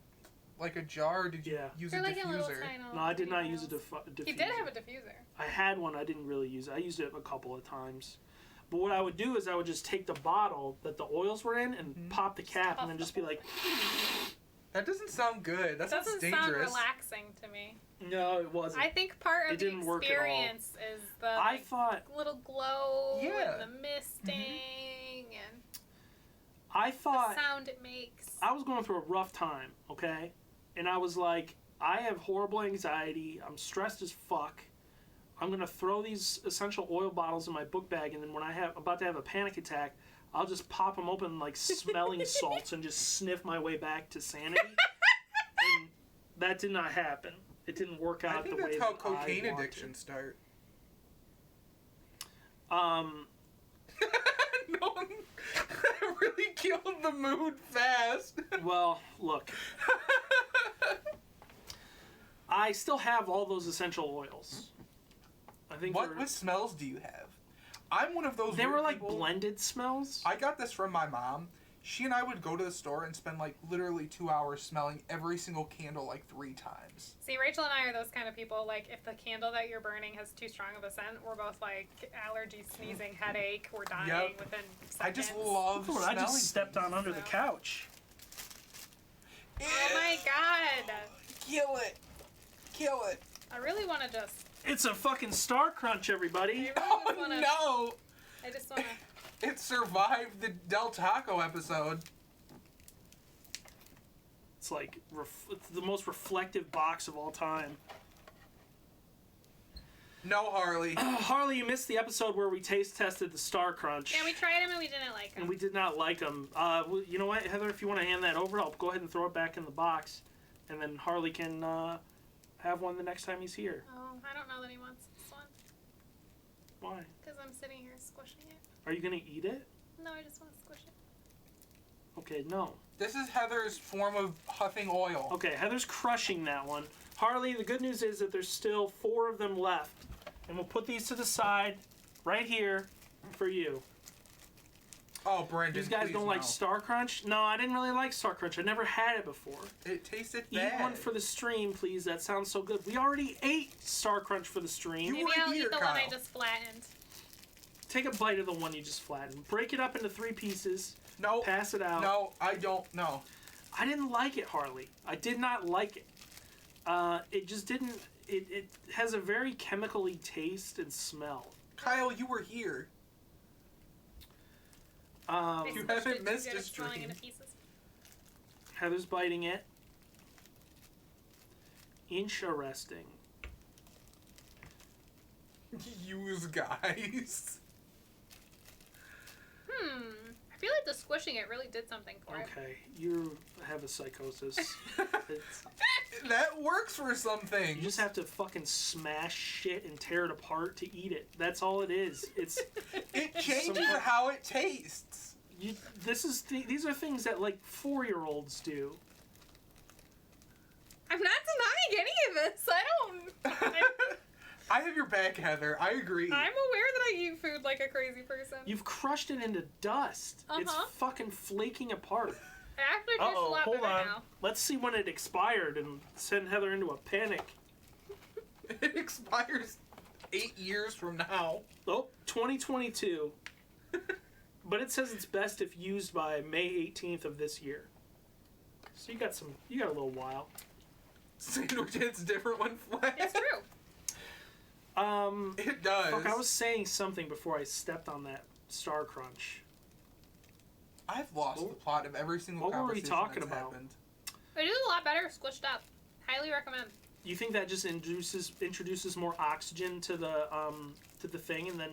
jar? Or did you Yeah. use They're a like a little diffuser? tiny. No, I did not tiny use a oils. diffuser. He did have a diffuser. I had one. I didn't really use it. I used it a couple of times. But what I would do is I would just take the bottle that the oils were in and pop the cap and then just be like, That doesn't sound good. That sounds Doesn't dangerous. sound relaxing to me. No, it wasn't. I think part It of the didn't work at all. experience is the I like, thought little glow Yeah. and the misting and I the thought sound it makes. I was going through a rough time, okay? And I was like, I have horrible anxiety. I'm stressed as fuck. I'm gonna throw these essential oil bottles in my book bag, and then when about to have a panic attack, I'll just pop them open like smelling salts and just sniff my way back to sanity. And that did not happen. It didn't work out I think the way that's how that cocaine I wanted. addictions start. Um, No, that really killed the mood fast. well, look, I still have all those essential oils. I think What smells do you have? I'm one of those. they were weird like people. blended smells. I got this from my mom. She and I would go to the store and spend like literally 2 hours smelling every single candle like 3 times. See, Rachel and I are those kind of people. Like, if the candle that you're burning has too strong of a scent, we're both like allergy, sneezing, headache. We're dying Yep. within seconds. I just love Look, smelling. I just stepped on under the So- couch. Oh my god! Kill it! Kill it! I really want to just. It's a fucking Star Crunch, everybody. I really Oh just wanna, no! I just want to. It survived the Del Taco episode. It's like it's the most reflective box of all time. No, Harley. Harley, you missed the episode where we taste tested the Star Crunch. Yeah, we tried them and we didn't like them. and we did not like them. You know what, Heather? If you want to hand that over, I'll go ahead and throw it back in the box, and then Harley can have one the next time he's here. Oh, I don't know that he wants this one. Why? Because I'm sitting here squishing it. Are you gonna eat it? No, I just want to squish it. Okay, no. This is Heather's form of huffing oil. Okay, Heather's crushing that one. Harley, the good news is that there's still 4 of them left. And we'll put these to the side, right here, for you. Oh, Brendan, These guys please don't like no. Star Crunch? No, I didn't really like Star Crunch. I never had it before. It tasted Eat bad. one for the stream, please. That sounds so good. We already ate Star Crunch for the stream. You Maybe were I'll here, eat the one I Kyle. just flattened. Take a bite of the one you just flattened. Break it up into 3 pieces. No, Pass it out. no, I don't know. I didn't like it, Harley. I did not like it. It just didn't. It has a very chemically taste and smell. Kyle, you were here. They You squished haven't it too missed good, a it's falling stream. into pieces. Heather's biting it. Interesting. Use guys. I feel like the squishing it really did something for it. Okay, you have a psychosis. It's, That works for some things. you just have to fucking smash shit and tear it apart to eat it. That's all it is. It's It changes Some- how it tastes. you. These are things that like 4-year-olds do. I'm not denying any of this. I don't. I have your back, Heather. I agree. I'm aware that I eat food like a crazy person. You've crushed it into dust. It's Uh-huh. fucking flaking apart. It actually tastes a Uh-oh, lot hold better on. now. Let's see when it expired and send Heather into a panic. It expires 8 years from now. Oh, 2022. But it says it's best if used by May 18th of this year. So you got a little while. Sandwich hits different when flat. It's true. It does. Fuck, I was saying something before I stepped on that Star Crunch. I've lost What- the plot of every single what were we conversation talking that's about? happened. It is a lot better squished up. Highly recommend. You think that just introduces more oxygen to the thing and then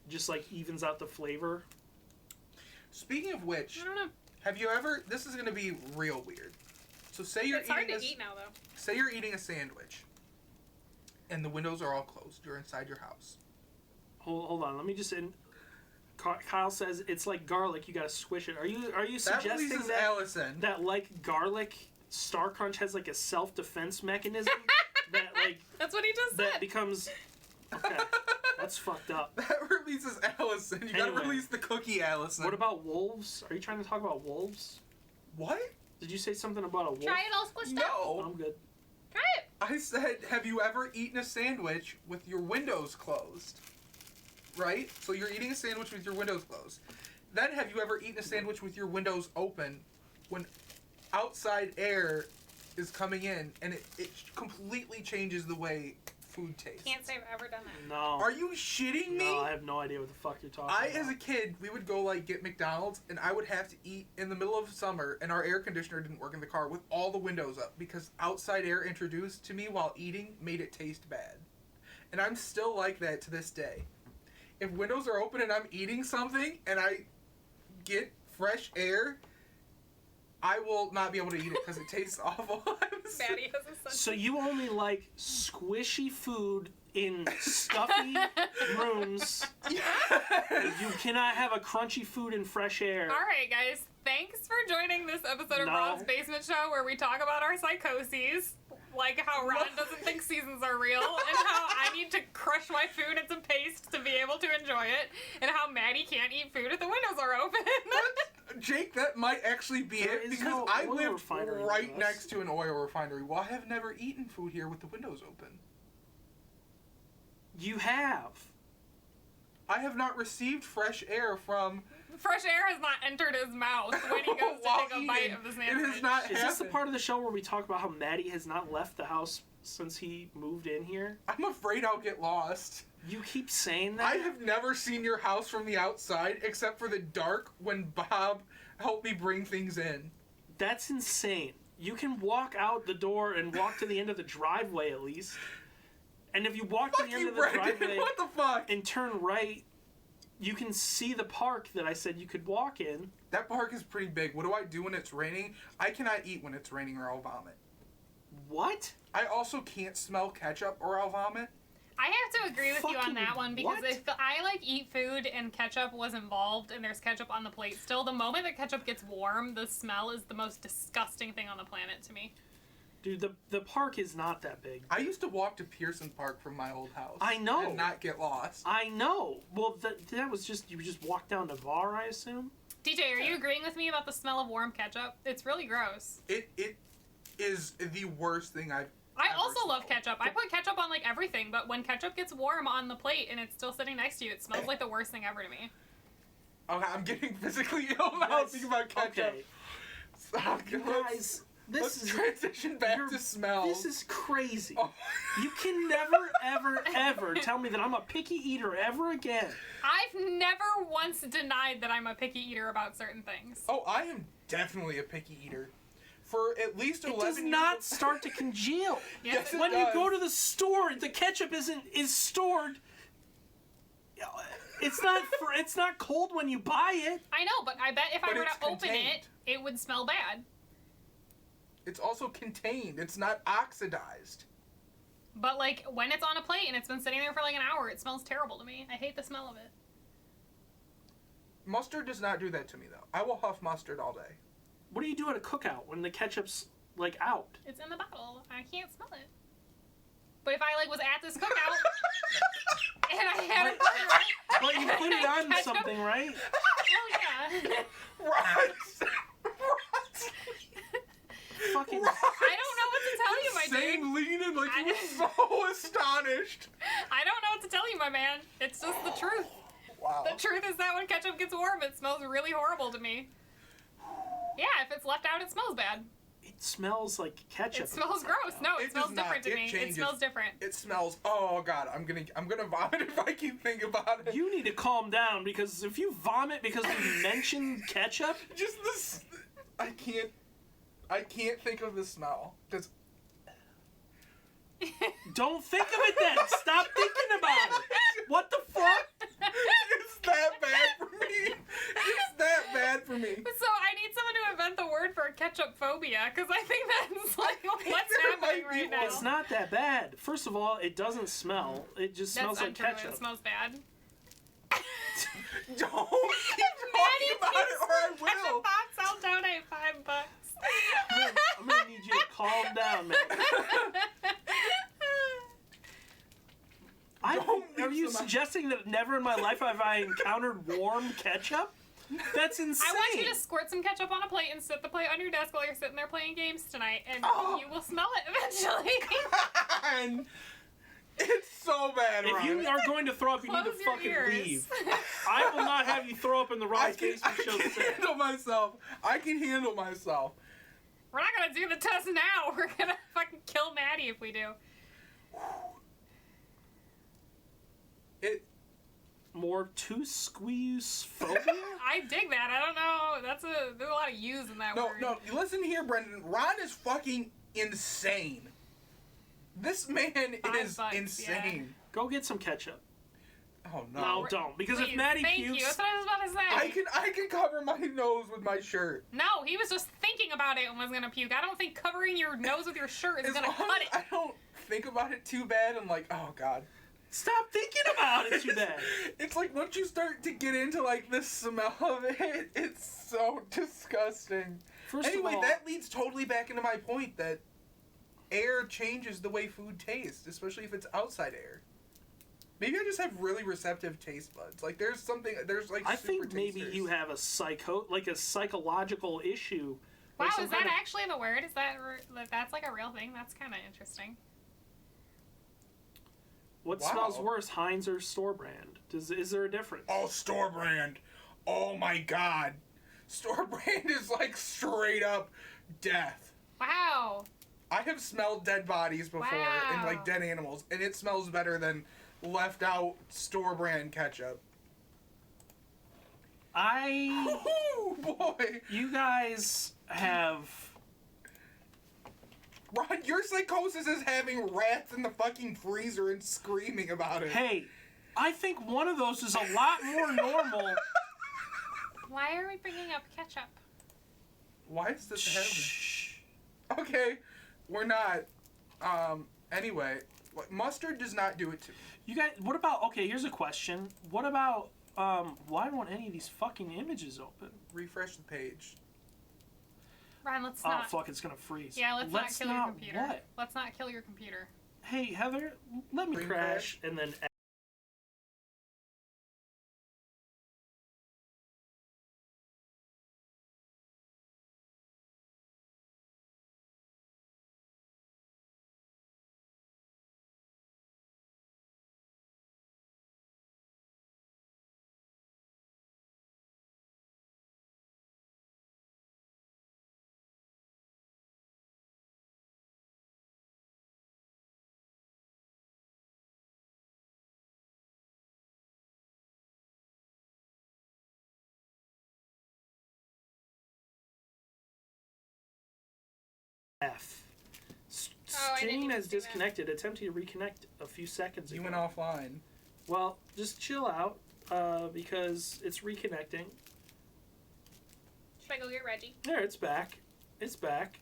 just like evens out the flavor? Speaking of which, I don't know. have you ever? This is gonna be real weird. So say you're It's hard eating to a, eat now, though. say you're eating a sandwich, and the windows are all closed. You're inside your house. Hold on, let me just Kyle says it's like garlic. You gotta swish it. Are you That suggesting releases that Allison. that like garlic Star Crunch has like a self-defense mechanism that like That's what he just that said. becomes okay? That's fucked up. That releases Allison. You gotta Anyway. release the cookie, Allison. What about wolves? Are you trying to talk about wolves? what? Did you say something about a wolf? Try it all squished up. Oh, No. I'm good. Try it. I said, have you ever eaten a sandwich with your windows closed? Right? So you're eating a sandwich with your windows closed. Then have you ever eaten a sandwich with your windows open when outside air is coming in, and it completely changes the way food tastes. Can't say I've ever done that. No. Are you shitting me? No, I have no idea what the fuck you're talking about. As a kid, we would go like get McDonald's, and I would have to eat in the middle of summer, and our air conditioner didn't work in the car with all the windows up because outside air introduced to me while eating made it taste bad. And I'm still like that to this day. If windows are open and I'm eating something and I get fresh air, I will not be able to eat it because it tastes awful. Maddie has a sense. So you only like squishy food in stuffy rooms. Yes. You cannot have a crunchy food in fresh air. All right, guys. Thanks for joining this episode of No. Ron's Basement Show, where we talk about our psychoses, like how Ron doesn't think seasons are real, and how I need to crush my food into paste to be able to enjoy it, and how Maddie can't eat food if the windows are open. Jake, that might actually be There it is because no I oil lived refinery right near us. next to an oil refinery. Well, I have never eaten food here with the windows open. You have. I have not received fresh air from. Fresh air has not entered his mouth when he goes to while take a bite eating. of the It sandwich. has not Is this the happened. part of the show where we talk about how Maddie has not left the house since he moved in here? I'm afraid I'll get lost. You keep saying that? I have never seen your house from the outside except for the dark when Bob helped me bring things in. That's insane. You can walk out the door and walk to the end of the driveway at least. And if you walk to Fuck the end you, of the Brendan. driveway What the fuck? and turn right, you can see the park that I said you could walk in. That park is pretty big. What do I do when it's raining? I cannot eat when it's raining or I'll vomit. What? I also can't smell ketchup or I'll vomit. I have to agree with you on Fucking that one because what? if I like eat food and ketchup was involved and there's ketchup on the plate still, the moment that ketchup gets warm, the smell is the most disgusting thing on the planet to me. Dude, the park is not that big. I used to walk to Pearson Park from my old house. I know. And not get lost. I know. Well, that was just, you just walked down Navarre, I assume? DJ, are you agreeing with me about the smell of warm ketchup? It's really gross. It is the worst thing I've I ever also love smelled. ketchup. I put ketchup on like everything, but when ketchup gets warm on the plate and it's still sitting next to you, it smells like the worst thing ever to me. Okay, I'm getting physically ill now That's- thinking about ketchup. Okay. So, You guys, let's this is... transition back you're- to smell. This is crazy. Oh. You can never, ever, ever tell me that I'm a picky eater ever again. I've never once denied that I'm a picky eater about certain things. Oh, I am definitely a picky eater. For at least 11 It does years not of- start to congeal. Yes, it When does. you go to the store, the ketchup is stored. It's not cold when you buy it. I know, but I bet if I But were to it's open contained. it would smell bad. It's also contained. It's not oxidized. But like when it's on a plate and it's been sitting there for like an hour, it smells terrible to me. I hate the smell of it. Mustard does not do that to me, though. I will huff mustard all day. What do you do at a cookout when the ketchup's like out? It's in the bottle. I can't smell it. But if I like was at this cookout and I had a burger, Well, you put it on ketchup- something, right? Oh yeah. Right. Fucking. I don't know what to tell you, my dude. Same leaning like he I- was so astonished. I don't know what to tell you, my man. It's just the truth. Wow. The truth is that when ketchup gets warm, it smells really horrible to me. Yeah, if it's left out, it smells bad. It smells like ketchup. It smells gross. No, it It smells does not. different to It me. It changes. smells different. It smells. Oh god, I'm gonna vomit if I keep thinking about it. You need to calm down because if you vomit because we mentioned ketchup, Just this. I can't think of the smell. Just. don't think of it then. Stop thinking about it. What the fuck? It's that bad for me. It's that bad for me. So I need someone to invent the word for ketchup phobia, because I think that's like what's there happening might be right now. one. It's not that bad. First of all, it doesn't smell. It just That's smells like untrue. ketchup. It smells bad. Don't keep talking about it, or I will. Ketchup box, I'll donate $5. I'm gonna need you to calm down, man. Don't Are mix you them up. suggesting that never in my life have I encountered warm ketchup? That's insane. I want you to squirt some ketchup on a plate and sit the plate on your desk while you're sitting there playing games tonight, and Oh. you will smell it eventually. And it's so bad, If you Ryan. are going to throw up, you need to Close your fucking ears. leave. I will not have you throw up in the I Rise can, Basement Show I can set. handle myself. I can handle myself. gotta do the test now. We're gonna fucking kill Maddie if we do. It. More to squeeze phobia? I dig that. I don't know. There's a lot of U's in that No, word. no. Listen here, Brendan. Ron is fucking insane. This man is $5, insane. Go get some ketchup. Oh no. No, don't. Because Please, if Maddie thank pukes... you. That's what I was about to say. I can cover my nose with my shirt. No, he was just thinking about it and was gonna puke. I don't think covering your nose with your shirt is As gonna long cut as it. I don't think about it too bad. I'm like, oh god. Stop thinking about it too bad. It's like once you start to get into like the smell of it, it's so disgusting. First Anyway, of all, that leads totally back into my point that air changes the way food tastes, especially if it's outside air. Maybe I just have really receptive taste buds. Like there's like I super think maybe tasters. you have a psychological issue. Wow, Like some is that kind of- actually the word? Is that's like a real thing? That's kind of interesting. What Wow. smells worse, Heinz or store brand? Is there a difference? Oh, store brand. Oh my god. Store brand is like straight up death. Wow. I have smelled dead bodies before and Wow. like dead animals, and it smells better than left out store brand ketchup. Oh boy. You guys have... Ron, your psychosis is having rats in the fucking freezer and screaming about it. Hey, I think one of those is a lot more normal. Why are we bringing up ketchup? Why is this happening? Shh. Okay, we're not. Anyway, mustard does not do it to me. You guys, what about... Okay, here's a question. What about... why won't any of these fucking images open? Refresh the page. Ryan, let's Oh, not. fuck, it's gonna freeze. Yeah, let's not kill your computer. What? Let's not kill your computer. Hey, Heather, let me Screen crash and then... F. Oh, I didn't Stream even has see that. disconnected. Attempting to reconnect a few seconds You ago. went offline. Well, just chill out, because it's reconnecting. Should I go get Reggie? There, it's back. It's back.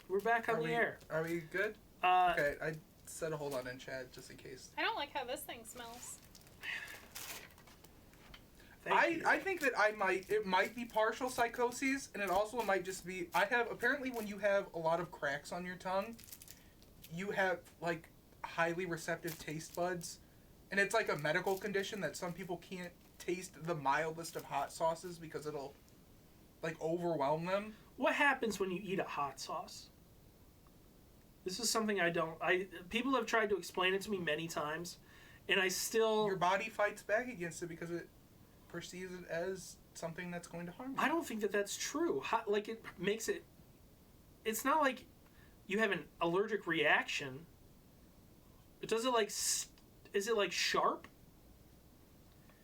We're back on Are the we, air. Are we good? Uh, Okay, I said a hold on in chat just in case. I don't like how this thing smells. thank you. I think that it might be partial psychoses, and it also might just be, apparently when you have a lot of cracks on your tongue, you have, like, highly receptive taste buds, and it's like a medical condition that some people can't taste the mildest of hot sauces because it'll, like, overwhelm them. What happens when you eat a hot sauce? This is something people have tried to explain it to me many times, and I still... Your body fights back against it because it perceives it as something that's going to harm you. I don't think that that's true. Like, it makes it... It's not like you have an allergic reaction. Does it, like... Is it, like, sharp?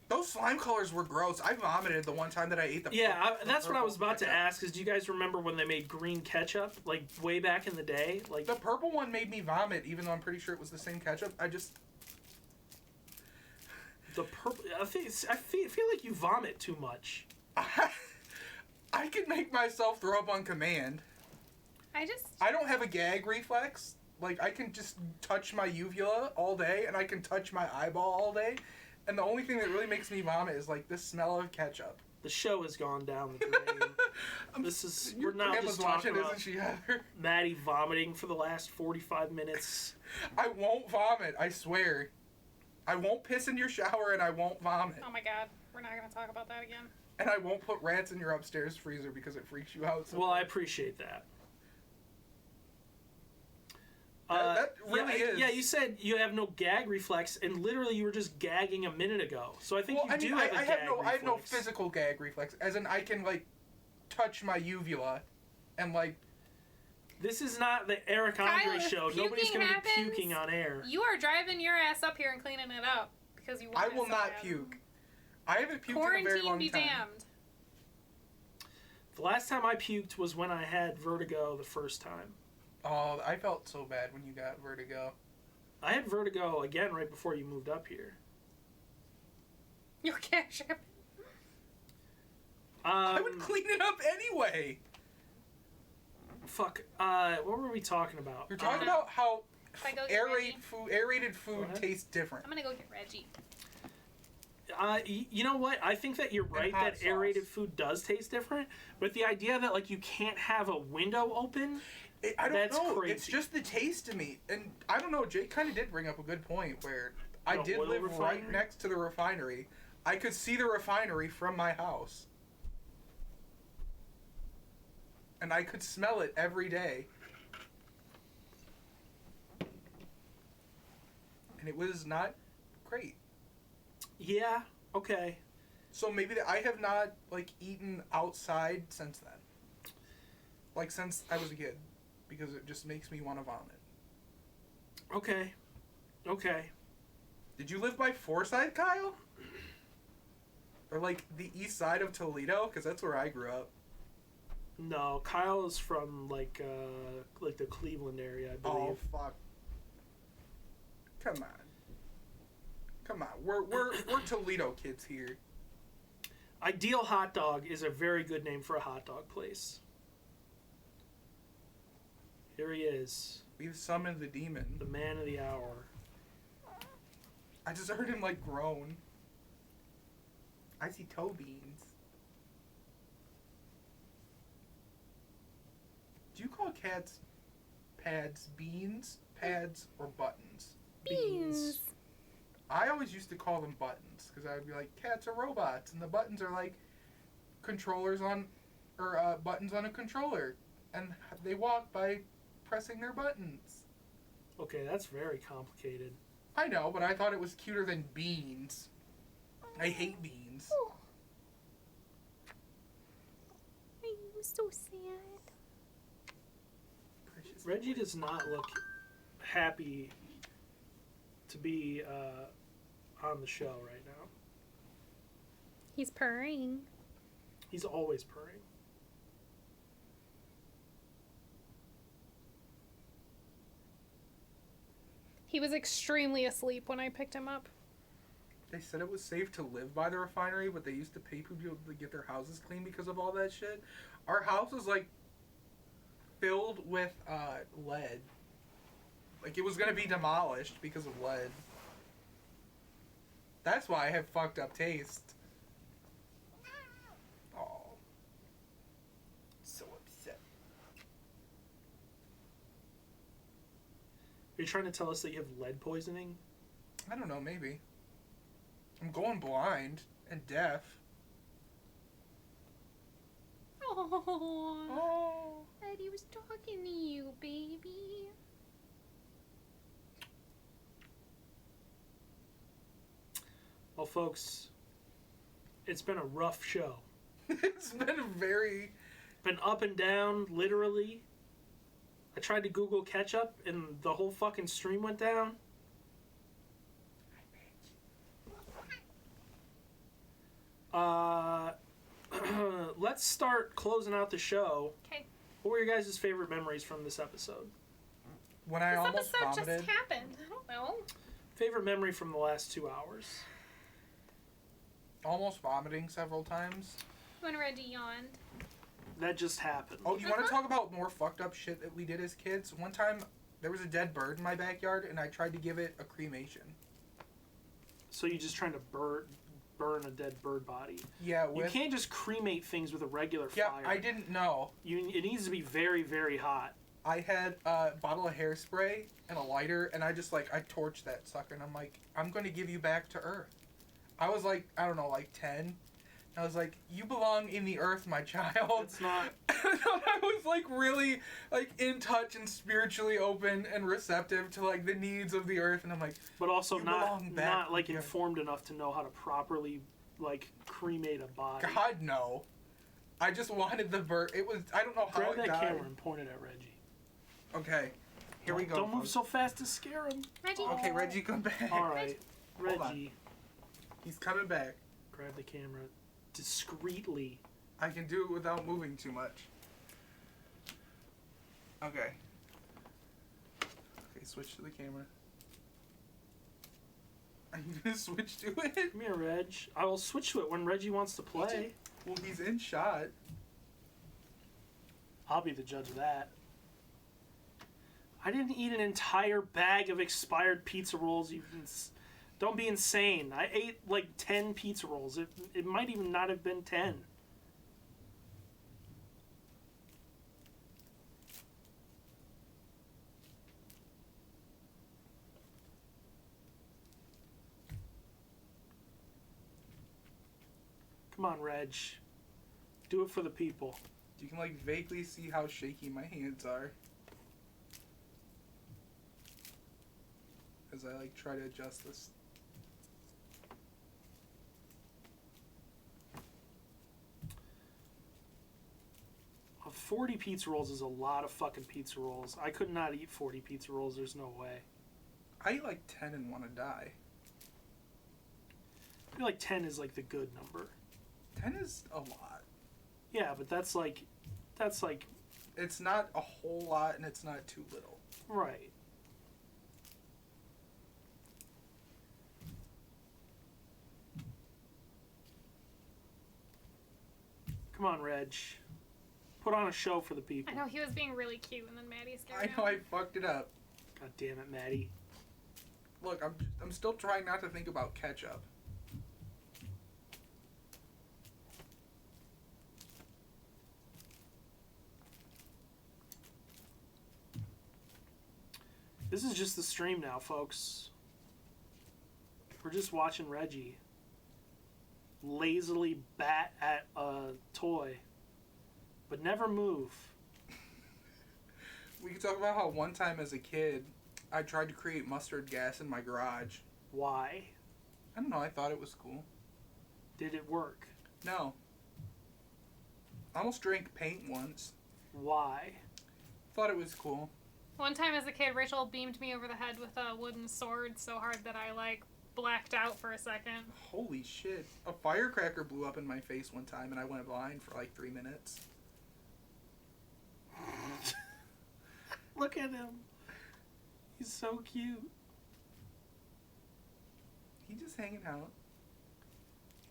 Those slime colors were gross. I vomited the one time that I ate the That's what I was about to ketchup. ask, is do you guys remember when they made green ketchup? Like, way back in the day? Like, The purple one made me vomit, even though I'm pretty sure it was the same ketchup. the purple... I feel like you vomit too much. I can make myself throw up on command. I don't have a gag reflex. Like, I can just touch my uvula all day, and I can touch my eyeball all day. And the only thing that really makes me vomit is, like, the smell of ketchup. The show has gone down the drain. Your We're now grandma's just talking watching, about isn't she, Heather? Maddie vomiting for the last 45 minutes. I won't vomit, I swear. I won't piss in your shower, and I won't vomit. Oh my god, we're not gonna talk about that again. And I won't put rats in your upstairs freezer because it freaks you out so Well, I much. appreciate that. That really is. Yeah, you said you have no gag reflex, and literally you were just gagging a minute ago. So I think you do have a I gag have no, reflex. I have no physical gag reflex. As in, I can, like, touch my uvula and, like, This is not the Eric Kyle, Andre if show. Nobody's puking going to happens, be puking on air. You are driving your ass up here and cleaning it up because you want I it will so not bad. puke. I haven't puked in a very Quarantine long be time. damned. The last time I puked was when I had vertigo the first time. Oh, I felt so bad when you got vertigo. I had vertigo again right before you moved up here. Your cash app. I would clean it up anyway. Fuck. What were we talking about? You're talking Uh, about how If I go get Reggie, aerated food What? tastes different. I'm gonna go get Reggie. You know what? I think that you're right hot that sauce. aerated food does taste different, but the idea that like you can't have a window open. I don't That's know. crazy. It's just the taste to me, and I don't know. Jake kind of did bring up a good point where I The did oil live right refinery? next to the refinery. I could see the refinery from my house, and I could smell it every day. And it was not great. Yeah. Okay. So maybe I have not like eaten outside since then. Like since I was a kid, because it just makes me want to vomit. Okay. Okay. Did you live by Forsyth, Kyle? Or like the east side of Toledo? Because that's where I grew up. No, Kyle is from like the Cleveland area, I believe. Oh fuck! Come on, come on. We're Toledo kids here. Ideal Hot Dog is a very good name for a hot dog place. Here he is, We've summoned the demon. the man of the hour. I just heard him like groan. I see toe beans. Do you call cats pads beans, pads, or buttons? Beans. I always used to call them buttons because I would be like, cats are robots, and the buttons are like controllers on, or buttons on a controller, and they walk by pressing their buttons. Okay, that's very complicated. I know, but I thought it was cuter than beans. I hate beans. I'm so sad. Precious Reggie boy. does not look happy to be on the show right now. He's purring. He's always purring. He was extremely asleep when I picked him up. They said it was safe to live by the refinery, but they used to pay people to get their houses clean because of all that shit. Our house was like filled with lead. Like it was gonna be demolished because of lead. That's why I have fucked up taste. Oh, so upset. Are you trying to tell us that you have lead poisoning? I don't know, maybe. I'm going blind and deaf. Oh, Oh. Eddie was talking to you, baby. Well, folks, it's been a rough show. It's been a very... Been up and down, literally. I tried to Google ketchup, and the whole fucking stream went down. Let's start closing out the show. Okay. What were your guys' favorite memories from this episode? When I This almost episode vomited. just happened. I don't know. Favorite memory from the last 2 hours? Almost vomiting several times. When Reggie yawned. That just happened. Oh, you want to talk about more fucked up shit that we did as kids? One time, there was a dead bird in my backyard, and I tried to give it a cremation. So you're just trying to burn a dead bird body. Yeah, You can't just cremate things with a regular Yeah, fire. I didn't know. It needs to be very, very hot. I had a bottle of hairspray and a lighter, and I torched that sucker, and I'm like, I'm going to give you back to Earth. I was like, I don't know, like 10. I was like, you belong in the earth, my child. It's not. I was like really like in touch and spiritually open and receptive to like the needs of the earth, and I'm like, But also You not belong back not like here. informed enough to know how to properly like cremate a body. God no. I just wanted the bird. It was, I don't know how Grab it that died. camera and point it at Reggie. Okay. Here we go. Don't move folks. so fast to scare him. Reggie. Okay, Reggie, come back. All right, Hold on. Reggie, He's coming back. grab the camera discreetly. I can do it without moving too much. Okay. Okay, switch to the camera. Are you gonna switch to it? Come here, Reg. I will switch to it when Reggie wants to play. Well, he's in shot. I'll be the judge of that. I didn't eat an entire bag of expired pizza rolls. Don't be insane. I ate like 10 pizza rolls. It might even not have been 10. Come on, Reg. Do it for the people. You can like vaguely see how shaky my hands are. As I like try to adjust this. Well, 40 pizza rolls is a lot of fucking pizza rolls. I could not eat 40 pizza rolls. There's no way. I eat like 10 and want to die. I feel like 10 is like the good number. 10 is a lot. Yeah, but that's like It's not a whole lot and it's not too little. right. Come on, Reg. Put on a show for the people. I know he was being really cute, and then Maddie scared I him. know I fucked it up. God damn it, Maddie. Look, I'm still trying not to think about ketchup. This is just the stream now, folks. We're just watching Reggie lazily bat at a toy, but never move. We can talk about how one time as a kid, I tried to create mustard gas in my garage. Why? I don't know, I thought it was cool. Did it work? No. I almost drank paint once. Why? Thought it was cool. One time as a kid, Rachel beamed me over the head with a wooden sword so hard that I, like, blacked out for a second. Holy shit. A firecracker blew up in my face one time and I went blind for like 3 minutes. Look at him. He's so cute. He just hanging out.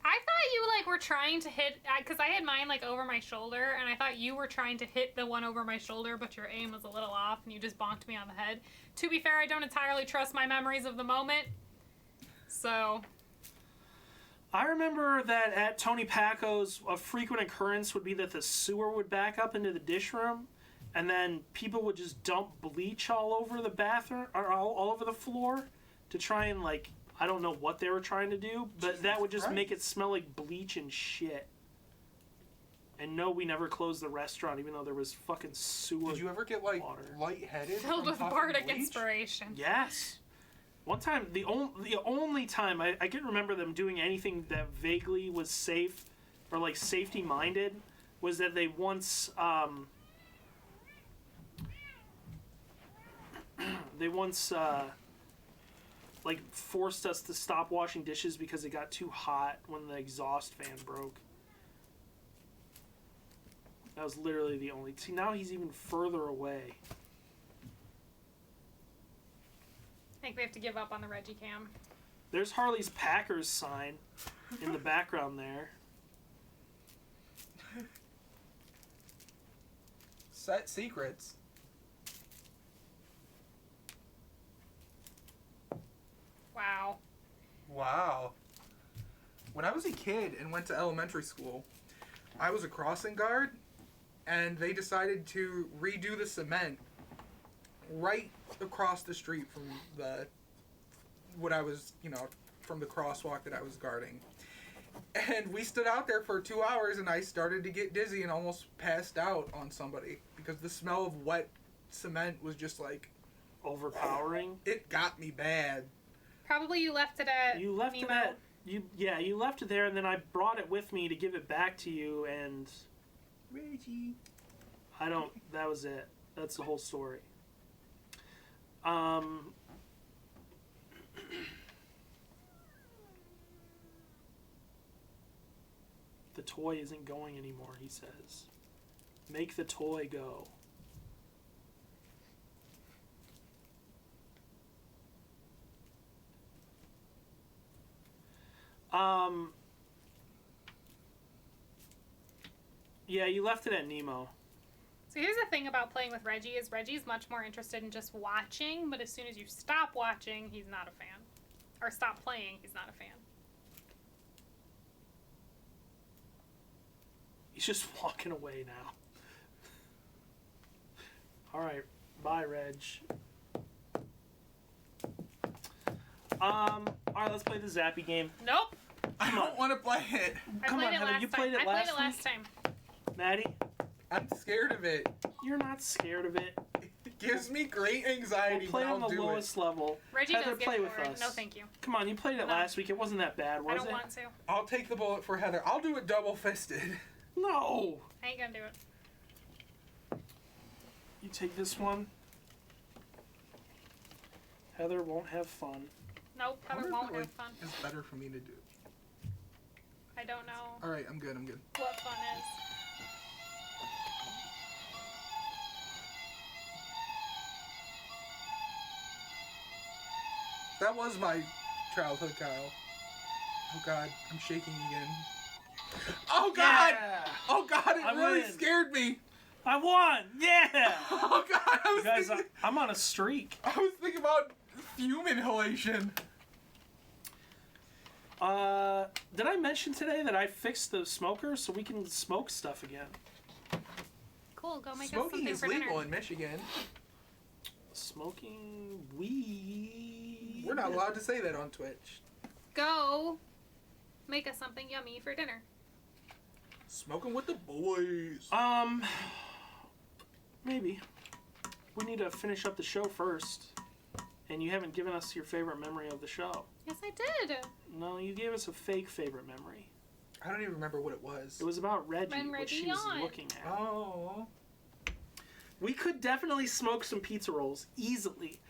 I thought you, like, were trying to hit... Because I had mine, like, over my shoulder, and I thought you were trying to hit the one over my shoulder, but your aim was a little off, and you just bonked me on the head. To be fair, I don't entirely trust my memories of the moment. So... I remember that at Tony Paco's, a frequent occurrence would be that the sewer would back up into the dish room, and then people would just dump bleach all over the bathroom, or all over the floor, to try and, like, I don't know what they were trying to do, but Jesus that would just make it Christ. smell like bleach and shit. And no, we never closed the restaurant, even though there was fucking sewer. Did you ever get like water. lightheaded? Filled from with puffing bardic bleach? inspiration. Yes. One time, the only time I can remember them doing anything that vaguely was safe or like safety minded was that they once like forced us to stop washing dishes because it got too hot when the exhaust fan broke. That was literally the only. See, now he's even further away. I think we have to give up on the Reggie cam. There's Harley's Packers sign in the background there. Set secrets. Wow. Wow. When I was a kid and went to elementary school, I was a crossing guard, and they decided to redo the cement right across the street from what I was, from the crosswalk that I was guarding. And we stood out there for 2 hours, and I started to get dizzy and almost passed out on somebody because the smell of wet cement was just like, Overpowering. it got me bad. Probably you left it at You left Nemo. it at you left it there, and then I brought it with me to give it back to you, and Reggie. that was it. That's the whole story. The toy isn't going anymore, he says. Make the toy go. Yeah, you left it at Nemo. So here's the thing about playing with Reggie is Reggie's much more interested in just watching, but as soon as you stop watching, he's not a fan. Or stop playing, he's not a fan. He's just walking away now. Alright, bye, Reg. Alright, let's play the Zappy game. Nope. I don't want to play it. I Come played on, it Heather, last you time. played it I last played it last week? time. Maddie, I'm scared of it. you're not scared of it. It gives me great anxiety, We'll play but on I'll the do lowest level. Reggie Heather, does get play with bored. us. No, thank you. Come on, you played it No. last week. It wasn't that bad, was I don't it? want to. it. I'll take the bullet for Heather. I'll do it double-fisted. No! I ain't gonna do it. You take this one. Heather won't have fun. Nope, I Heather wonder if won't it, have fun. It's better for me to do. I don't know All right, I'm good. what fun is. That was my childhood, Kyle. Oh God, I'm shaking again. Oh God! Yeah! Oh God, it I really win. scared me. I won! Yeah! Oh God, I You was guys, thinking, I'm on a streak. I was thinking about fume inhalation. Did I mention today that I fixed the smoker so we can smoke stuff again? Cool, go make us Smoking something is for legal dinner. in Michigan. Smoking weed. We're not allowed to say that on Twitch. Go make us something yummy for dinner. Smoking with the boys. Maybe. We need to finish up the show first. And you haven't given us your favorite memory of the show. Yes, I did. No, you gave us a fake favorite memory. I don't even remember what it was. It was about Reggie, When what she Reggie was yawned. looking at. Oh. We could definitely smoke some pizza rolls easily.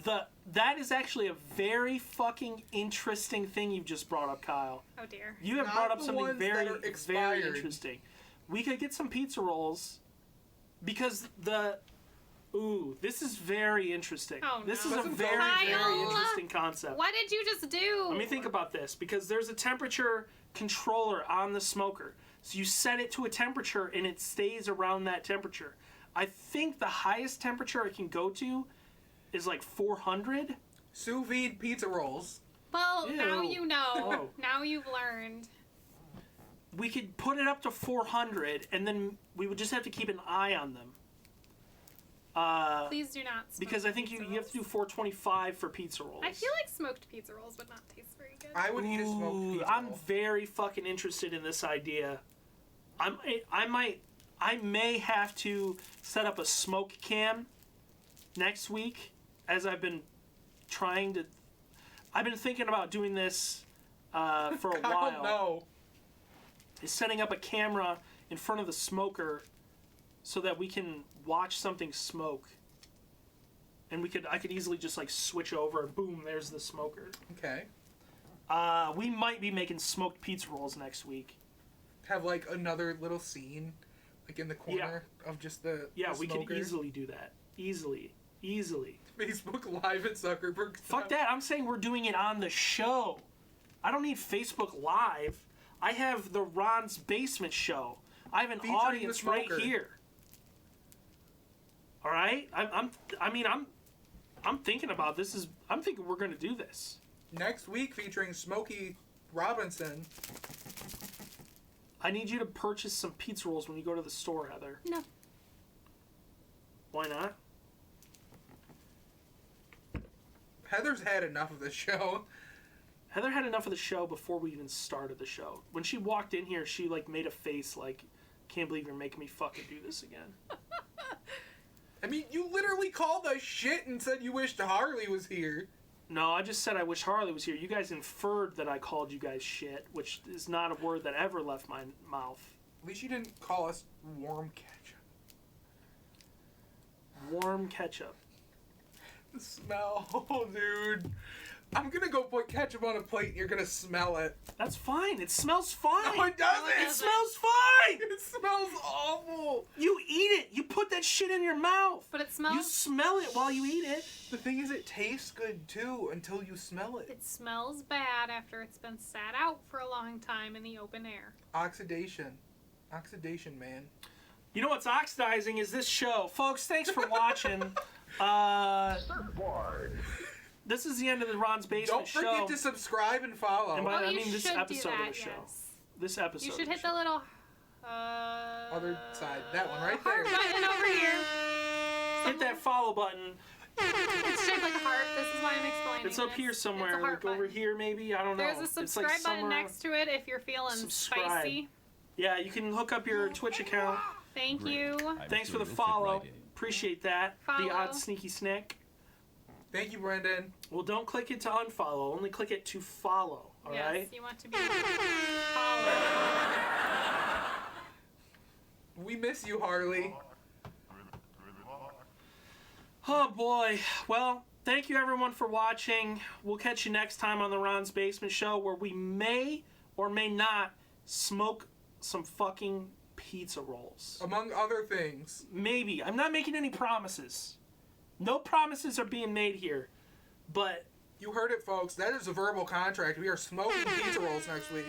That is actually a very fucking interesting thing you've just brought up, Kyle. Oh dear. You have Not brought up the something ones very, that are very expired. interesting. We could get some pizza rolls because this is very interesting. Oh, This no. is a Doesn't very, Kyle! very interesting concept. What did you just do? Let me think about this because there's a temperature controller on the smoker. So you set it to a temperature and it stays around that temperature. I think the highest temperature it can go to is like 400. Sous vide pizza rolls. Well, now Ew. you know. Oh. Now you've learned. We could put it up to 400 and then we would just have to keep an eye on them. Please do not smoke Because I think you pizza have to do rolls. 425 for pizza rolls. I feel like smoked pizza rolls would not taste very good. I would eat a smoked Ooh, pizza I'm roll. very fucking interested in this idea. I may have to set up a smoke cam next week, as I've been thinking about doing this for a while. Kyle, no. Is setting up a camera in front of the smoker so that we can watch something smoke. And I could easily just like switch over and boom, there's the smoker. Okay. We might be making smoked pizza rolls next week. Have like another little scene, like in the corner of just the Yeah, the we smoker. could easily do that. Easily. Facebook Live at Zuckerberg. Fuck that. I'm saying we're doing it on the show. I don't need Facebook Live. I have the Ron's Basement Show. I have an Featuring audience the right smoker. here. All right? I'm thinking about this. I'm thinking we're going to do this. Next week featuring Smokey Robinson. I need you to purchase some pizza rolls when you go to the store, Heather. No. Why not? Heather's had enough of the show. Heather had enough of the show before we even started the show. When she walked in here, she like made a face like, "Can't believe you're making me fucking do this again." I mean, you literally called us shit and said you wished Harley was here. No, I just said I wish Harley was here. You guys inferred that I called you guys shit, which is not a word that ever left my mouth. At least you didn't call us warm ketchup. Warm ketchup. The smell, dude. I'm gonna go put ketchup on a plate and you're gonna smell it. That's fine. It smells fine. No, it doesn't. It smells fine. It smells awful. You eat it. You put that shit in your mouth. But it smells. You smell it while you eat it. The thing is, it tastes good too until you smell it. It smells bad after it's been sat out for a long time in the open air. Oxidation, man. You know what's oxidizing is this show. Folks, thanks for watching. This is the end of the Ron's Basement Don't forget show. to subscribe and follow. And by Oh, I you mean this should do episode that, of the show. yes. This episode. You should of hit the the little Other side, that one right heart there. button over here. Hit that follow button. It's shaped like a heart. This is why I'm explaining. It's up this. here somewhere, It's a heart like over button. here maybe. I don't know. There's a It's subscribe like button somewhere- next to it if you're feeling Subscribe. spicy. Yeah, you can hook up your Twitch account. Thank you. Thanks for the follow. Appreciate that. The Follow. odd sneaky snack. Thank you, Brendan. Well, don't click it to unfollow. Only click it to follow. All Yes, right. you want to be followed. We miss you, Harley. Oh boy. Well, thank you everyone for watching. We'll catch you next time on the Ron's Basement Show, where we may or may not smoke some fucking pizza rolls. Among other things. Maybe. I'm not making any promises. No promises are being made here. But You heard it, folks. That is a verbal contract. We are smoking pizza rolls next week.